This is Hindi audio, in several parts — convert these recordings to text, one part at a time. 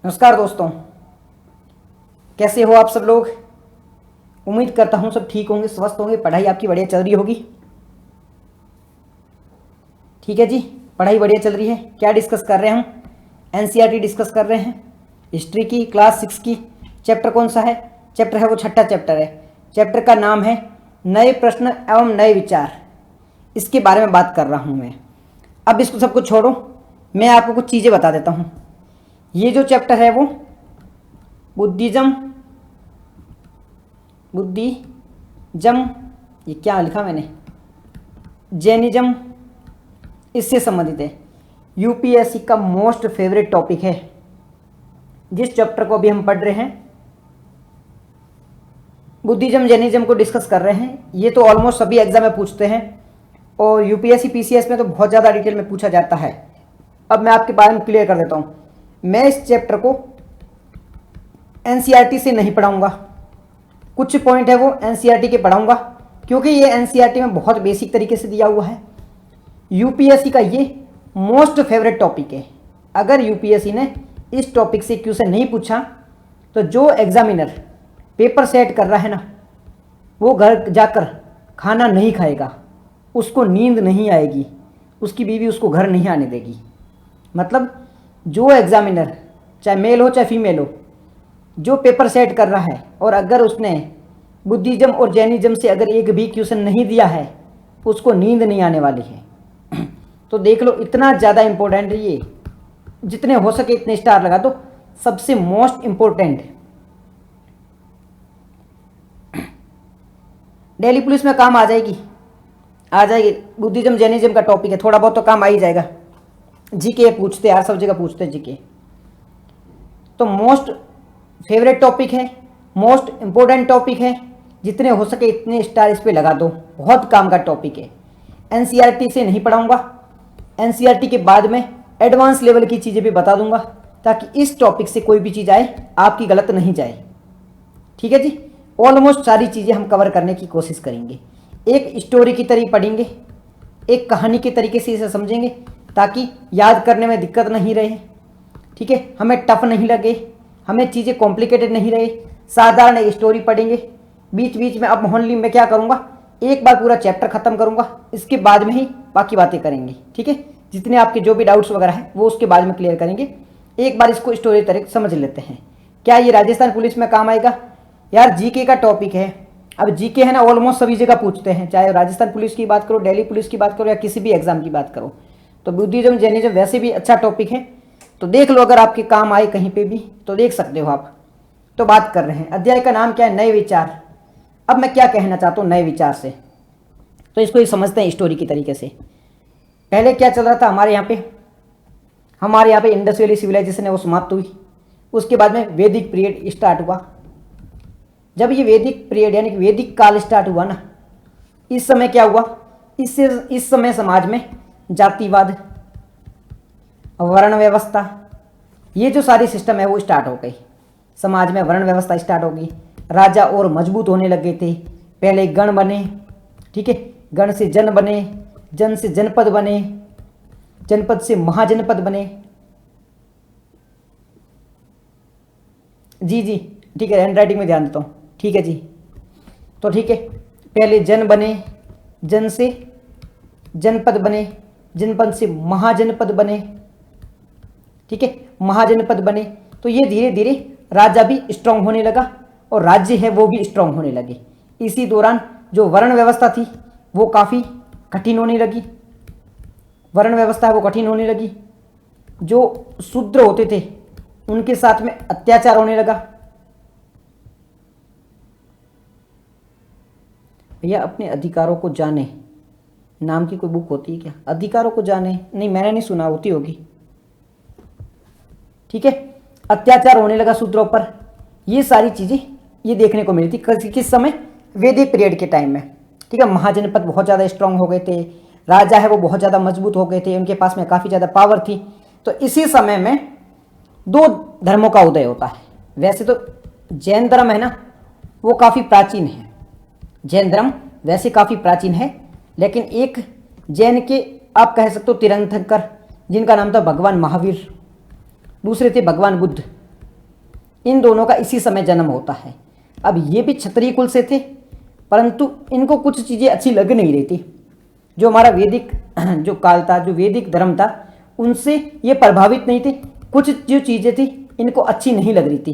नमस्कार दोस्तों, कैसे हो आप सब लोग। उम्मीद करता हूँ सब ठीक होंगे, स्वस्थ होंगे, पढ़ाई आपकी बढ़िया चल रही होगी। ठीक है जी, पढ़ाई बढ़िया चल रही है। क्या डिस्कस कर रहे हैं हम? एनसीईआरटी डिस्कस कर रहे हैं, हिस्ट्री की, क्लास 6 की। चैप्टर कौन सा है? चैप्टर है वो छठा चैप्टर है। चैप्टर का नाम है नए प्रश्न एवं नए विचार। इसके बारे में बात कर रहा हूँ मैं। अब इसको सबको छोड़ो, मैं आपको कुछ चीज़ें बता देता हूँ। ये जो चैप्टर है वो बुद्धिज्म, ये क्या लिखा मैंने, जैनिज्म, इससे संबंधित है। यूपीएससी का मोस्ट फेवरेट टॉपिक है। जिस चैप्टर को अभी हम पढ़ रहे हैं, बुद्धिज्म जैनिज्म को डिस्कस कर रहे हैं, ये तो ऑलमोस्ट सभी एग्जाम में पूछते हैं और यूपीएससी पीसीएस में तो बहुत ज़्यादा डिटेल में पूछा जाता है। अब मैं आपके बारे में क्लियर कर देता हूँ। मैं इस चैप्टर को एनसीईआरटी से नहीं पढ़ाऊंगा, कुछ पॉइंट है वो एनसीईआरटी के पढ़ाऊंगा, क्योंकि ये एनसीईआरटी में बहुत बेसिक तरीके से दिया हुआ है। यूपीएससी का ये मोस्ट फेवरेट टॉपिक है। अगर यूपीएससी ने इस टॉपिक से क्वेश्चन नहीं पूछा तो जो एग्जामिनर पेपर सेट कर रहा है ना, वो घर जाकर खाना नहीं खाएगा, उसको नींद नहीं आएगी, उसकी बीवी उसको घर नहीं आने देगी। मतलब जो एग्जामिनर, चाहे मेल हो चाहे फीमेल हो, जो पेपर सेट कर रहा है और अगर उसने बुद्धिज्म और जैनिज्म से अगर एक भी क्वेश्चन नहीं दिया है, उसको नींद नहीं आने वाली है। तो देख लो, इतना ज़्यादा इंपॉर्टेंट है ये। जितने हो सके इतने स्टार लगा दो। सबसे मोस्ट इंपॉर्टेंट, दिल्ली पुलिस में काम आ जाएगी, बुद्धिज्म जैनिज्म का टॉपिक है, थोड़ा बहुत तो काम आ ही जाएगा। जीके पूछते यार, सब जगह पूछते हैं जीके। तो मोस्ट फेवरेट टॉपिक है, मोस्ट इंपॉर्टेंट टॉपिक है। जितने हो सके इतने स्टार इस पे लगा दो, बहुत काम का टॉपिक है। एनसीईआरटी से नहीं पढ़ाऊंगा, एनसीईआरटी के बाद में एडवांस लेवल की चीज़ें भी बता दूंगा, ताकि इस टॉपिक से कोई भी चीज़ आए आपकी गलत नहीं जाए। ठीक है जी, ऑलमोस्ट सारी चीज़ें हम कवर करने की कोशिश करेंगे। एक स्टोरी की तरह पढ़ेंगे, एक कहानी के तरीके से इसे समझेंगे, ताकि याद करने में दिक्कत नहीं रहे। ठीक है, हमें टफ नहीं लगे, हमें चीज़ें कॉम्प्लिकेटेड नहीं रहे। साधारण एक स्टोरी पढ़ेंगे, बीच बीच में अब मोहनली में क्या करूँगा, एक बार पूरा चैप्टर ख़त्म करूँगा, इसके बाद में ही बाकी बातें करेंगे। ठीक है, जितने आपके जो भी डाउट्स वगैरह हैं वो उसके बाद में क्लियर करेंगे। एक बार इसको स्टोरी तरह समझ लेते हैं। क्या ये राजस्थान पुलिस में काम आएगा? यार जीके का टॉपिक है। अब जीके है ना, ऑलमोस्ट सभी जगह पूछते हैं, चाहे राजस्थान पुलिस की बात करो, दिल्ली पुलिस की बात करो, या किसी भी एग्जाम की बात करो। तो बुद्धिज्म जैनिज्म वैसे भी अच्छा टॉपिक है, तो देख लो, अगर आपके काम आए कहीं पे भी तो देख सकते हो आप। तो बात कर रहे हैं, अध्याय का नाम क्या है? नए विचार। अब मैं क्या कहना चाहता हूँ नए विचार से, तो इसको ही समझते हैं स्टोरी की तरीके से। पहले क्या चल रहा था हमारे यहाँ पे इंडस वैली सिविलाइजेशन है वो समाप्त हुई। उसके बाद में वैदिक पीरियड स्टार्ट हुआ। जब ये वैदिक पीरियड यानी कि वैदिक काल स्टार्ट हुआ ना, इस समय क्या हुआ, इस समय समाज में जातिवाद, वर्ण व्यवस्था, ये जो सारी सिस्टम है वो स्टार्ट हो गई। समाज में वर्ण व्यवस्था स्टार्ट हो गई, राजा और मजबूत होने लगे थे। पहले गण बने, ठीक है, गण से जन बने, जन से जनपद बने, जनपद से महाजनपद बने। जी जी ठीक है, हैंड राइटिंग में ध्यान देता हूँ। ठीक है जी, तो ठीक है, पहले जन बने, जन से जनपद बने, जनपद से महाजनपद बने। ठीक है, महाजनपद बने तो ये धीरे धीरे राजा भी स्ट्रांग होने लगा और राज्य है वो भी स्ट्रांग होने लगे। इसी दौरान जो वर्ण व्यवस्था थी वो काफ़ी कठिन होने लगी, वर्ण व्यवस्था है वो कठिन होने लगी। जो शूद्र होते थे उनके साथ में अत्याचार होने लगा। भैया अपने अधिकारों को जाने नाम की कोई बुक होती है क्या? अधिकारों को जाने, नहीं मैंने नहीं सुना, होती होगी। ठीक है, अत्याचार होने लगा शूद्रों पर। ये सारी चीज़ें ये देखने को मिली थी किस समय? वैदिक पीरियड के टाइम में। ठीक है, महाजनपद बहुत ज़्यादा स्ट्रांग हो गए थे, राजा है वो बहुत ज़्यादा मजबूत हो गए थे, उनके पास में काफ़ी ज़्यादा पावर थी। तो इसी समय में दो धर्मों का उदय होता है। वैसे तो जैन धर्म है ना वो काफ़ी प्राचीन है, जैन धर्म वैसे काफ़ी प्राचीन है, लेकिन एक जैन के आप कह सकते हो तीर्थंकर, जिनका नाम था भगवान महावीर, दूसरे थे भगवान बुद्ध। इन दोनों का इसी समय जन्म होता है। अब ये भी क्षत्रिय कुल से थे, परंतु इनको कुछ चीज़ें अच्छी लग नहीं रही थी। जो हमारा वैदिक जो काल था, जो वैदिक धर्म था, उनसे ये प्रभावित नहीं थे। कुछ जो चीज़ें थी इनको अच्छी नहीं लग रही थी,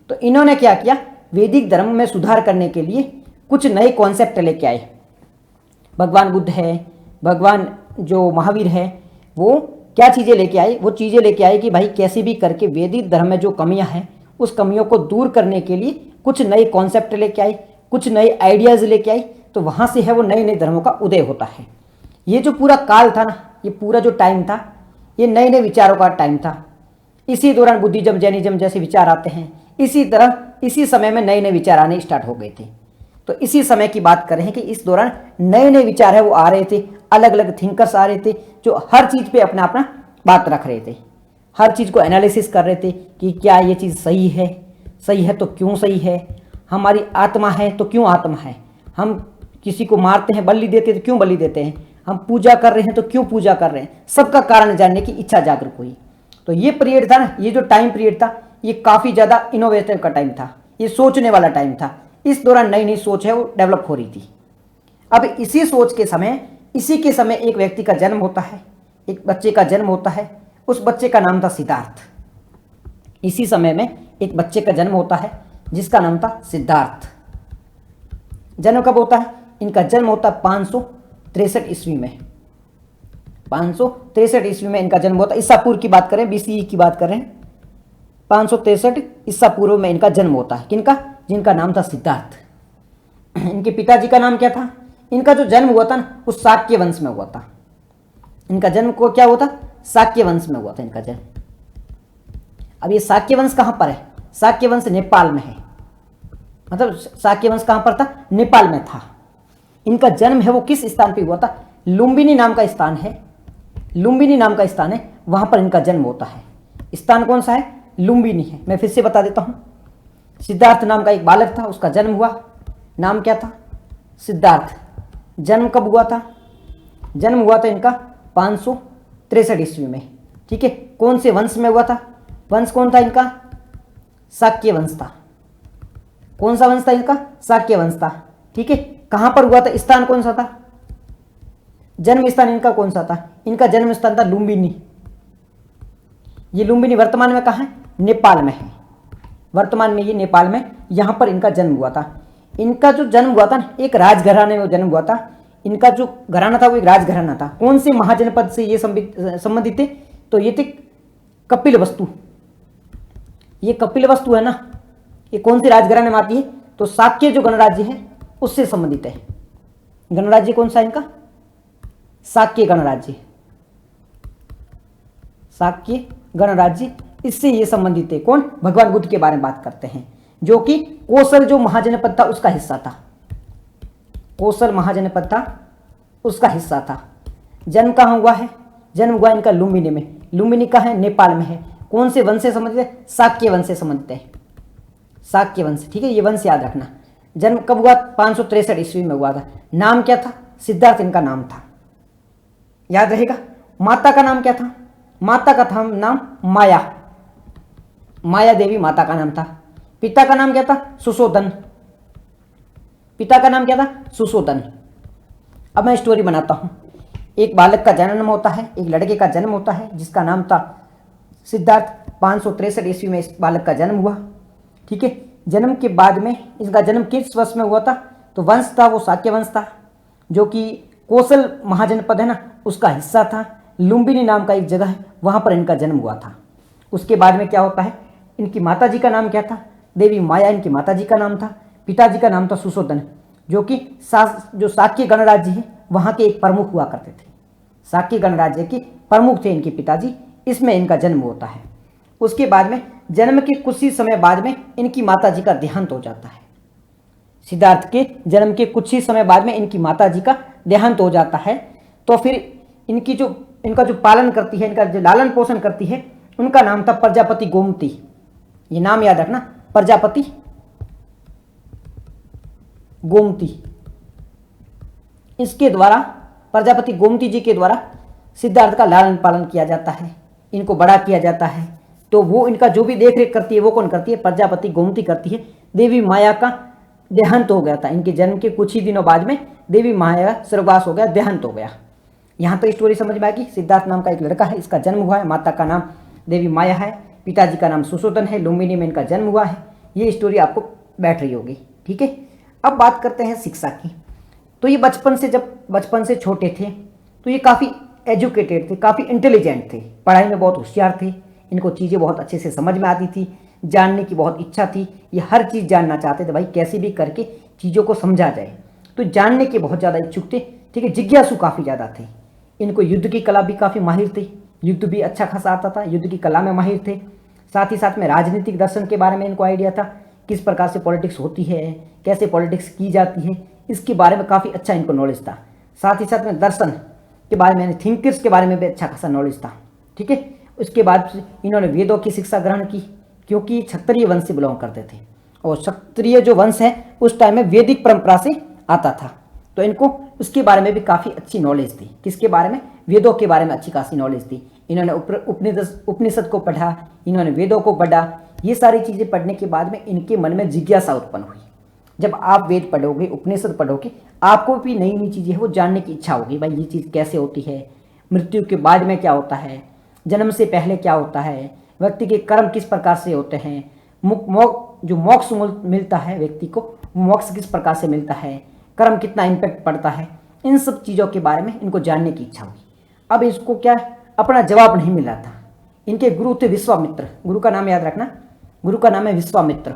तो इन्होंने क्या किया, वैदिक धर्म में सुधार करने के लिए कुछ नए कॉन्सेप्ट लेके आए। भगवान बुद्ध है, भगवान जो महावीर है, वो क्या चीज़ें लेके आए, वो चीज़ें लेके आए कि भाई कैसे भी करके वैदिक धर्म में जो कमियां हैं उस कमियों को दूर करने के लिए कुछ नए कॉन्सेप्ट लेके आए, कुछ नए आइडियाज़ लेके आए। तो वहाँ से है वो नए नए धर्मों का उदय होता है। ये जो पूरा काल था ना, ये पूरा जो टाइम था, ये नए नए विचारों का टाइम था। इसी दौरान बुद्धिज्म, जैनिज्म जैसे विचार आते हैं। इसी तरह इसी समय में नए नए विचार आने स्टार्ट हो गए थे। तो इसी समय की बात कर रहे हैं कि इस दौरान नए नए विचार है वो आ रहे थे, अलग अलग थिंकर्स आ रहे थे जो हर चीज़ पे अपना अपना बात रख रहे थे, हर चीज़ को एनालिसिस कर रहे थे कि क्या ये चीज़ सही है तो क्यों सही है, हमारी आत्मा है तो क्यों आत्मा है, हम किसी को मारते हैं, बलि देते हैं तो क्यों बलि देते हैं, हम पूजा कर रहे हैं तो क्यों पूजा कर रहे हैं। सबका कारण जानने की इच्छा जागरूक हुई। तो ये पीरियड था ना, ये जो टाइम पीरियड था, ये काफ़ी ज़्यादा इनोवेटिव का टाइम था, ये सोचने वाला टाइम था। इस दौरान नई नई सोच है वो डेवलप हो रही थी। अब इसी सोच के समय, इसी के समय एक व्यक्ति का जन्म होता है, एक बच्चे का जन्म होता है। उस बच्चे का नाम था सिद्धार्थ। इसी समय में एक बच्चे का जन्म होता है जिसका नाम था सिद्धार्थ। जन्म कब होता है, इनका जन्म होता है 563 ईस्वी में। 563 ईस्वी में इनका जन्म होता है। ईसा पूर्व की बात करें, BCE की बात करें, 563 ईसा पूर्व में इनका जन्म होता है। किनका, जिनका नाम था सिद्धार्थ। इनके पिताजी का नाम क्या था, इनका जो जन्म हुआ था ना उस शाक्य वंश में हुआ था। इनका जन्म को क्या हुआ था, शाक्य वंश में हुआ था इनका जन्म। अब ये शाक्य वंश कहाँ पर है, शाक्य वंश नेपाल में है। मतलब शाक्य वंश कहाँ पर था, नेपाल में था। इनका जन्म है वो किस स्थान पे हुआ था, लुम्बिनी नाम का स्थान है, लुम्बिनी नाम का स्थान है, वहाँ पर इनका जन्म होता है। स्थान कौन सा है, लुम्बिनी है। मैं फिर से बता देता हूँ। सिद्धार्थ नाम का एक बालक था, उसका जन्म हुआ, नाम क्या था, सिद्धार्थ। जन्म कब हुआ था, जन्म हुआ था इनका 563 ईस्वी में। ठीक है, कौन से वंश में हुआ था, वंश कौन था इनका, शाक्य वंश था। कौन सा वंश था इनका, शाक्य वंश था। ठीक है, कहाँ पर हुआ था, स्थान कौन सा था, जन्म स्थान इनका कौन सा था, इनका जन्म स्थान था लुम्बिनी। ये लुम्बिनी वर्तमान में कहाँ है, नेपाल में है। वर्तमान में ये नेपाल में, यहाँ पर इनका जन्म हुआ था। इनका जो जन्म हुआ था ना, एक राजघराने में जन्म हुआ था। इनका जो घराना था वो एक राजघराना था। कौन से महाजनपद से ये संबंधित थे, तो ये थे कपिल वस्तु। ये कपिल वस्तु है ना, ये कौन से राजघराने में आती है, तो शाक्य जो गणराज्य है उससे संबंधित है। गणराज्य कौन सा है इनका, शाक्य गणराज्य, शाक्य गणराज्य, इससे ये संबंधित है। कौन, भगवान बुद्ध के बारे में बात करते हैं, जो कि कोसल जो महाजनपद था उसका हिस्सा था। कोसल महाजनपद था उसका हिस्सा था। जन्म कहाँ हुआ है, जन्म हुआ इनका लुम्बिनी में। लुम्बिनी का है, नेपाल में है। कौन से वंश से संबंधित है, शाक्य वंश से संबंधित है, शाक्य वंश। ठीक है, ये वंश याद रखना। जन्म कब हुआ, 563 ईस्वी में हुआ था। नाम क्या था, सिद्धार्थ इनका नाम था, याद रहेगा। माता का नाम क्या था, माता का था नाम माया, माया देवी माता का नाम था। पिता का नाम क्या था, सुशोधन, पिता का नाम क्या था, सुशोधन। अब मैं स्टोरी बनाता हूं। एक बालक का जन्म होता है, एक लड़के का जन्म होता है जिसका नाम था सिद्धार्थ। 563 ईस्वी में इस बालक का जन्म हुआ। ठीक है, जन्म के बाद में इसका जन्म किस वर्ष में हुआ था, तो वंश था वो शाक्य वंश था, जो कि कोसल महाजनपद है ना उसका हिस्सा था। लुम्बिनी नाम का एक जगह है, वहाँ पर इनका जन्म हुआ था। उसके बाद में क्या होता है, इनकी माताजी का नाम क्या था, देवी माया इनकी माताजी का नाम था। पिताजी का नाम था सुशोधन, जो कि जो शाक्य गणराज्य है वहाँ के एक प्रमुख हुआ करते थे। शाक्य गणराज्य के प्रमुख थे इनके पिताजी। इसमें इनका जन्म होता है। उसके बाद में जन्म के कुछ ही समय बाद में इनकी माताजी का देहांत हो जाता है। सिद्धार्थ के जन्म के कुछ ही समय बाद में इनकी माताजी का देहांत हो जाता है। तो फिर इनका जो पालन करती है, इनका जो लालन पोषण करती है, उनका नाम था प्रजापति गोमती। ये नाम याद रखना, प्रजापति गोमती। इसके द्वारा, प्रजापति गोमती जी के द्वारा सिद्धार्थ का लालन पालन किया जाता है, इनको बड़ा किया जाता है। तो वो इनका जो भी देख रेख करती है वो कौन करती है? प्रजापति गोमती करती है। देवी माया का देहांत हो गया था, इनके जन्म के कुछ ही दिनों बाद में देवी माया का स्वर्गवास हो गया, देहांत हो गया। यहाँ तक स्टोरी समझ में आएगी। सिद्धार्थ नाम का एक लड़का है, इसका जन्म हुआ है, माता का नाम देवी माया है, पिताजी का नाम सुशोधन है, लुम्बिनी में इनका जन्म हुआ है। ये स्टोरी आपको बैठ रही होगी, ठीक है। अब बात करते हैं शिक्षा की। तो ये बचपन से छोटे थे तो ये काफ़ी एजुकेटेड थे, काफ़ी इंटेलिजेंट थे, पढ़ाई में बहुत होशियार थे, इनको चीज़ें बहुत अच्छे से समझ में आती थी, जानने की बहुत इच्छा थी, ये हर चीज़ जानना चाहते थे भाई, कैसे भी करके चीज़ों को समझा जाए। तो जानने के बहुत ज़्यादा इच्छुक थे, ठीक है, जिज्ञासु काफ़ी ज़्यादा थे। इनको युद्ध की कला भी काफ़ी माहिर थे, युद्ध भी अच्छा खासा आता था, युद्ध की कला में माहिर थे। साथ ही साथ में राजनीतिक दर्शन के बारे में इनको आइडिया था, किस प्रकार से पॉलिटिक्स होती है, कैसे पॉलिटिक्स की जाती है, इसके बारे में काफ़ी अच्छा इनको नॉलेज था। साथ ही साथ में दर्शन के बारे में, थिंकर्स के बारे में भी अच्छा खासा नॉलेज था, ठीक है। उसके बाद इन्होंने वेदों की शिक्षा ग्रहण की, क्योंकि क्षत्रिय वंश से बिलोंग करते थे, और क्षत्रिय जो वंश है उस टाइम में वैदिक परंपरा से आता था, तो इनको उसके बारे में भी काफ़ी अच्छी नॉलेज थी। किसके बारे में? वेदों के बारे में अच्छी खासी नॉलेज थी। इन्होंने उपनिषद को पढ़ा, इन्होंने वेदों को पढ़ा। ये सारी चीज़ें पढ़ने के बाद में इनके मन में जिज्ञासा उत्पन्न हुई। जब आप वेद पढ़ोगे, उपनिषद पढ़ोगे, आपको भी नई नई चीज़ें हैं वो जानने की इच्छा होगी, भाई ये चीज़ कैसे होती है, मृत्यु के बाद में क्या होता है, जन्म से पहले क्या होता है, व्यक्ति के कर्म किस प्रकार से होते हैं, जो मोक्ष मिलता है व्यक्ति को, मोक्ष किस प्रकार से मिलता है, कर्म कितना इम्पैक्ट पड़ता है, इन सब चीज़ों के बारे में इनको जानने की इच्छा हुई। अब इसको क्या अपना जवाब नहीं मिला था। इनके गुरु थे विश्वामित्र, गुरु का नाम याद रखना, गुरु का नाम है विश्वामित्र,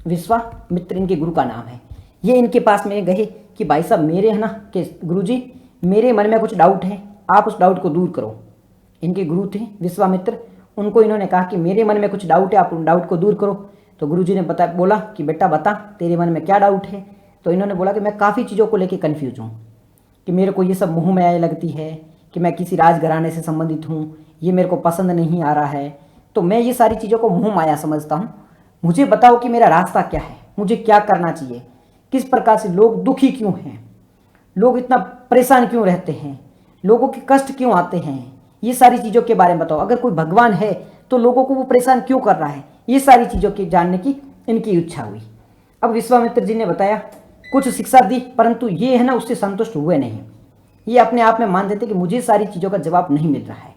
विश्वामित्र इनके गुरु का नाम है। ये इनके पास में गए कि भाई साहब मेरे है ना कि गुरुजी मेरे मन में कुछ डाउट है, आप उस डाउट को दूर करो। इनके गुरु थे विश्वामित्र, उनको इन्होंने कहा कि मेरे मन में कुछ डाउट है, आप उन डाउट को दूर करो। तो गुरुजी ने बोला कि बेटा बता तेरे मन में क्या डाउट है। तो इन्होंने बोला कि मैं काफ़ी चीज़ों को लेकर कन्फ्यूज हूँ, कि मेरे को ये सब मुँह में आए लगती है, कि मैं किसी राजघराने से संबंधित हूँ, ये मेरे को पसंद नहीं आ रहा है, तो मैं ये सारी चीज़ों को मुँह माया समझता हूँ। मुझे बताओ कि मेरा रास्ता क्या है, मुझे क्या करना चाहिए, किस प्रकार से लोग दुखी क्यों हैं, लोग इतना परेशान क्यों रहते हैं, लोगों के कष्ट क्यों आते हैं, ये सारी चीज़ों के बारे में बताओ। अगर कोई भगवान है तो लोगों को वो परेशान क्यों कर रहा है, ये सारी चीज़ों की जानने की इनकी इच्छा हुई। अब विश्वामित्र जी ने बताया, कुछ शिक्षा दी, परंतु ये है ना उससे संतुष्ट हुए नहीं। ये अपने आप में मान देते कि मुझे सारी चीज़ों का जवाब नहीं मिल रहा है।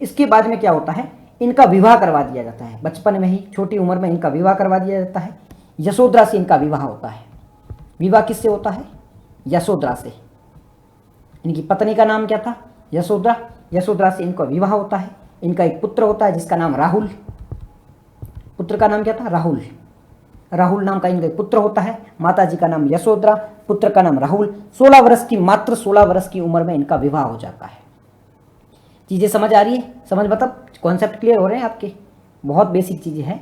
इसके बाद में क्या होता है, इनका विवाह करवा दिया जाता है, बचपन में ही छोटी उम्र में इनका विवाह करवा दिया जाता है। यशोधरा से इनका विवाह होता है। विवाह किससे होता है? यशोधरा से। इनकी पत्नी का नाम क्या था? यशोधरा। यशोधरा से इनका विवाह होता है। इनका एक पुत्र होता है जिसका नाम राहुल। पुत्र का नाम क्या था? राहुल। राहुल नाम का इनका पुत्र होता है। माता जी का नाम यशोधरा, पुत्र का नाम राहुल। 16 वर्ष की, मात्र 16 वर्ष की उम्र में इनका विवाह हो जाता है। चीज़ें समझ आ रही है? समझ मतलब कॉन्सेप्ट क्लियर हो रहे हैं आपके? बहुत बेसिक चीज़ें हैं।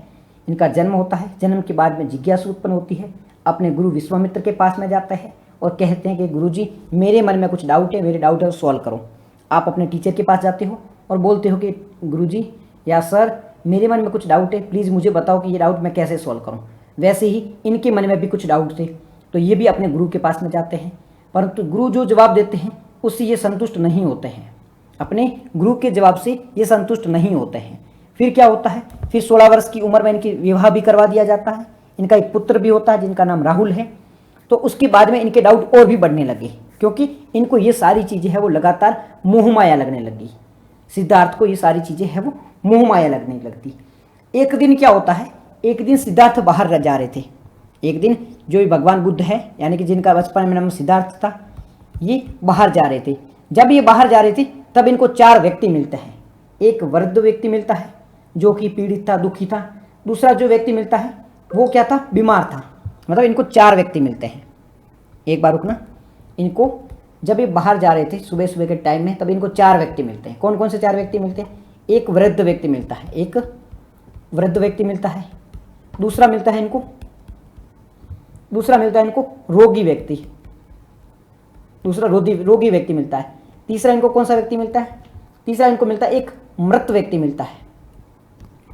इनका जन्म होता है, जन्म के बाद में जिज्ञासा उत्पन्न होती है, अपने गुरु विश्वामित्र के पास में जाते हैं और कहते हैं कि गुरुजी मेरे मन में कुछ डाउट है, मेरे डाउट है वो सॉल्व करो। आप अपने टीचर के पास जाते हो और बोलते हो कि गुरुजी या सर मेरे मन में कुछ डाउट है, प्लीज़ मुझे बताओ कि ये डाउट मैं कैसे सॉल्व करूँ। वैसे ही इनके मन में भी कुछ डाउट थे, तो ये भी अपने गुरु के पास में जाते हैं, परंतु गुरु जो जवाब देते हैं उससे ये संतुष्ट नहीं होते हैं। अपने गुरु के जवाब से ये संतुष्ट नहीं होते हैं। फिर क्या होता है, फिर 16 वर्ष की उम्र में इनकी विवाह भी करवा दिया जाता है। इनका एक पुत्र भी होता है जिनका नाम राहुल है। तो उसके बाद में इनके डाउट और भी बढ़ने लगे, क्योंकि इनको ये सारी चीज़ें हैं वो लगातार मोह माया लगने लगी। सिद्धार्थ को ये सारी चीज़ें हैं वो मोह माया लगने लगती। एक दिन क्या होता है, एक दिन सिद्धार्थ बाहर जा रहे थे। एक दिन जो भगवान बुद्ध है, यानी कि जिनका बचपन में नाम सिद्धार्थ था, ये बाहर जा रहे थे। जब ये बाहर जा रहे थे तब इनको 4 व्यक्ति मिलते हैं। एक वृद्ध व्यक्ति मिलता है जो कि पीड़ित था, दुखी था। दूसरा जो व्यक्ति मिलता है वो क्या था, बीमार था। मतलब इनको 4 व्यक्ति मिलते हैं। एक बार रुकना, इनको जब ये बाहर जा रहे थे सुबह सुबह के टाइम में, तब इनको 4 व्यक्ति मिलते हैं। कौन कौन से 4 व्यक्ति मिलते हैं? एक वृद्ध व्यक्ति मिलता है, एक वृद्ध व्यक्ति मिलता है। दूसरा मिलता है इनको रोगी व्यक्ति, दूसरा रोगी व्यक्ति मिलता है। तीसरा इनको कौन सा व्यक्ति मिलता है? तीसरा इनको मिलता है एक मृत व्यक्ति मिलता है।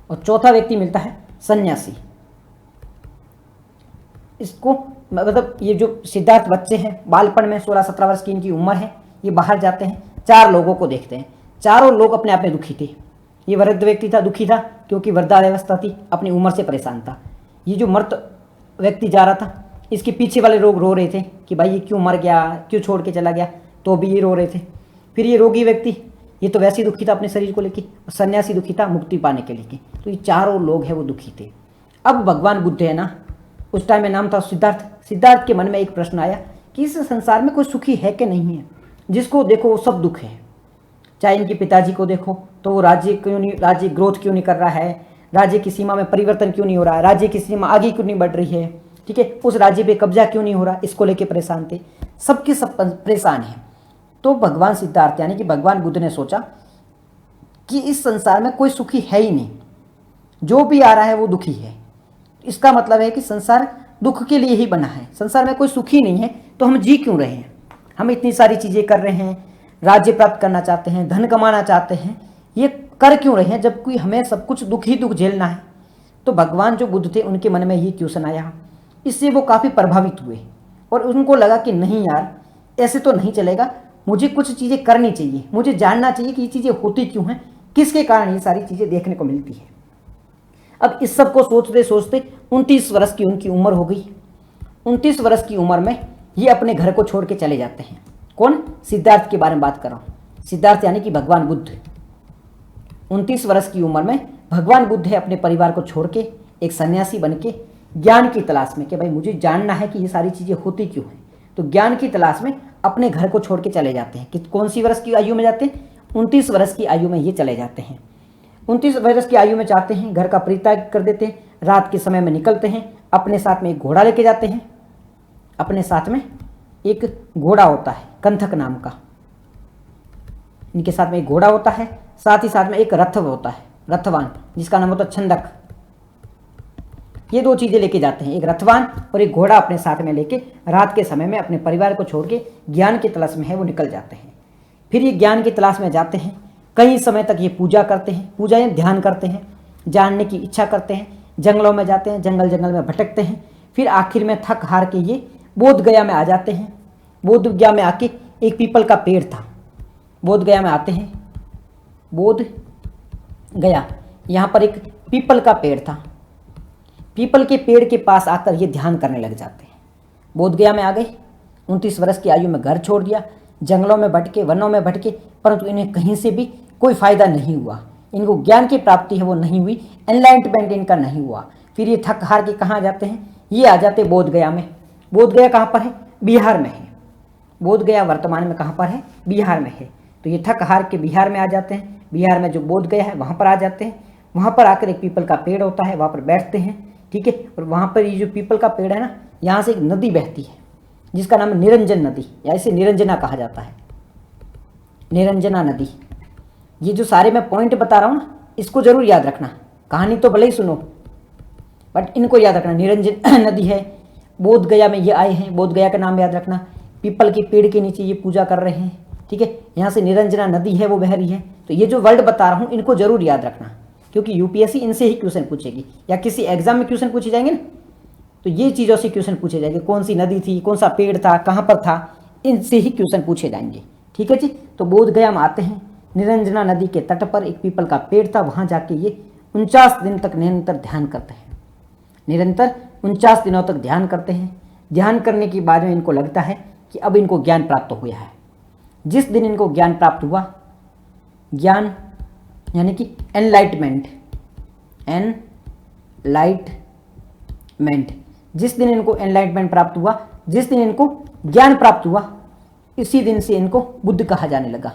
और चौथा व्यक्ति मिलता है सन्यासी। इसको मतलब ये जो सिद्धार्थ बच्चे हैं, बालपन में 16-17 वर्ष की इनकी उम्र है, ये बाहर जाते हैं, 4 लोगों को देखते हैं। चारों लोग अपने आप में दुखी थे। ये वृद्ध व्यक्ति था, दुखी था क्योंकि वृद्धावस्था थी, अपनी उम्र से परेशान था। ये जो मृत व्यक्ति जा रहा था, इसके पीछे वाले लोग रो रहे थे कि भाई ये क्यों मर गया, क्यों छोड़ के चला गया, तो भी ये रो रहे थे। फिर ये रोगी व्यक्ति, ये तो वैसे ही दुखी था अपने शरीर को लेके, और सन्यासी दुखी था मुक्ति पाने के लेके। तो ये चारों लोग हैं वो दुखी थे। अब भगवान बुद्ध है ना, उस टाइम में नाम था सिद्धार्थ। सिद्धार्थ के मन में एक प्रश्न आया कि इस संसार में कोई सुखी है कि नहीं है। जिसको देखो वो सब दुख है। चाहे इनके पिताजी को देखो तो वो राज्य ग्रोथ क्यों नहीं कर रहा है, राज्य की सीमा में परिवर्तन क्यों नहीं हो रहा है, राज्य की सीमा आगे क्यों नहीं बढ़ रही है, ठीक है, उस राज्य पे कब्जा क्यों नहीं हो रहा, इसको लेके परेशान थे। सबके सब परेशान हैं। तो भगवान सिद्धार्थ यानी कि भगवान बुद्ध ने सोचा कि इस संसार में कोई सुखी है ही नहीं, जो भी आ रहा है वो दुखी है। इसका मतलब है कि संसार दुख के लिए ही बना है, संसार में कोई सुखी नहीं है, तो हम जी क्यों रहे हैं। हम इतनी सारी चीज़ें कर रहे हैं, राज्य प्राप्त करना चाहते हैं, धन कमाना चाहते हैं, ये कर क्यों रहे हैं जबकि हमें सब कुछ दुख ही दुख झेलना है। तो भगवान जो बुद्ध थे उनके मन में ये क्वेश्चन आया। इससे वो काफ़ी प्रभावित हुए और उनको लगा कि नहीं यार, ऐसे तो नहीं चलेगा, मुझे कुछ चीज़ें करनी चाहिए, मुझे जानना चाहिए कि ये चीज़ें होती क्यों हैं, किसके कारण ये सारी चीज़ें देखने को मिलती है। अब इस सब को सोचते सोचते 29 वर्ष की उनकी उम्र हो गई। 29 वर्ष की उम्र में ये अपने घर को छोड़ के चले जाते हैं। कौन? सिद्धार्थ के बारे में बात कर रहा हूँ। सिद्धार्थ यानी कि भगवान बुद्ध। 29 वर्ष की उम्र में भगवान बुद्ध है अपने परिवार को छोड़ के एक सन्यासी बन के ज्ञान की तलाश में कि भाई मुझे जानना है कि ये सारी चीज़ें होती क्यों हैं। तो ज्ञान की तलाश में अपने घर को छोड़ के चले जाते हैं। कि कौन सी वर्ष की आयु में जाते हैं? 29 वर्ष की आयु में ये चले जाते हैं। 29 वर्ष की आयु में चाहते हैं, घर का परित्याग कर देते हैं, रात के समय में निकलते हैं, अपने साथ में एक घोड़ा लेके जाते हैं। अपने साथ में एक घोड़ा होता है कंथक नाम का, इनके साथ में एक घोड़ा होता है, साथ ही साथ में एक रथ होता है, रथवान, जिसका नाम होता है छंदक। ये दो चीज़ें लेके जाते हैं, एक रथवान और एक घोड़ा अपने साथ में लेके रात के समय में अपने परिवार को छोड़ के ज्ञान की तलाश में है वो निकल जाते हैं। फिर ये ज्ञान की तलाश में जाते हैं, कई समय तक ये पूजा करते हैं, पूजा या ध्यान करते हैं, जानने की इच्छा करते हैं, जंगलों में जाते हैं, जंगल जंगल में भटकते हैं। फिर आखिर में थक हार के ये बोध गया में आ जाते हैं। बोध गया में आके एक पीपल का पेड़ था, बोध गया में आते हैं, बोध गया, यहाँ पर एक पीपल का पेड़ था। पीपल के पेड़ के पास आकर ये ध्यान करने लग जाते हैं। बोध गया में आ गए, 29 वर्ष की आयु में घर छोड़ दिया, जंगलों में भटके, वनों में भटके, परंतु इन्हें कहीं से भी कोई फायदा नहीं हुआ। इनको ज्ञान की प्राप्ति है वो नहीं हुई, एनलाइटमेंट इनका नहीं हुआ। फिर ये थक हार के कहाँ आ जाते हैं? ये आ जाते बोध गया में। बोध गया कहाँ पर है? बिहार में है। बोध गया वर्तमान में कहाँ पर है? बिहार में है। तो ये थक हार के बिहार में आ जाते हैं। बिहार में जो बोध गया है वहाँ पर आ जाते हैं। वहाँ पर आकर एक पीपल का पेड़ होता है, वहाँ पर बैठते हैं, ठीक है। और वहाँ पर ये जो पीपल का पेड़ है ना, यहाँ से एक नदी बहती है जिसका नाम है निरंजन नदी, या इसे निरंजना कहा जाता है, निरंजना नदी। ये जो सारे मैं पॉइंट बता रहा हूँ ना, इसको जरूर याद रखना, कहानी तो भले ही सुनो बट इनको याद रखना। निरंजन नदी है, बोध गया में ये आए हैं, बोध गया का नाम याद रखना। पीपल के पेड़ के नीचे ये पूजा कर रहे हैं, ठीक है। यहाँ से निरंजना नदी है वो बह रही है। तो ये जो वर्ड बता रहा हूँ इनको जरूर याद रखना, क्योंकि यूपीएससी इनसे ही क्वेश्चन पूछेगी, या किसी एग्जाम में क्वेश्चन पूछे जाएंगे ना, तो ये चीज़ों से क्वेश्चन पूछे जाएंगे। कौन सी नदी थी, कौन सा पेड़ था, कहाँ पर था, इनसे ही क्वेश्चन पूछे जाएंगे, ठीक है जी। तो बोध गया में आते हैं, निरंजना नदी के तट पर एक पीपल का पेड़ था, वहाँ जाके ये 49 दिन तक निरंतर ध्यान करते हैं। निरंतर 49 दिनों तक ध्यान करते हैं। ध्यान करने के बाद में इनको लगता है कि अब इनको ज्ञान प्राप्त हो गया है। जिस दिन इनको ज्ञान प्राप्त हुआ, ज्ञान यानी कि एनलाइटमेंट, एनलाइटमेंट, जिस दिन इनको एनलाइटमेंट प्राप्त हुआ, जिस दिन इनको ज्ञान प्राप्त हुआ, इसी दिन से इनको बुद्ध कहा जाने लगा।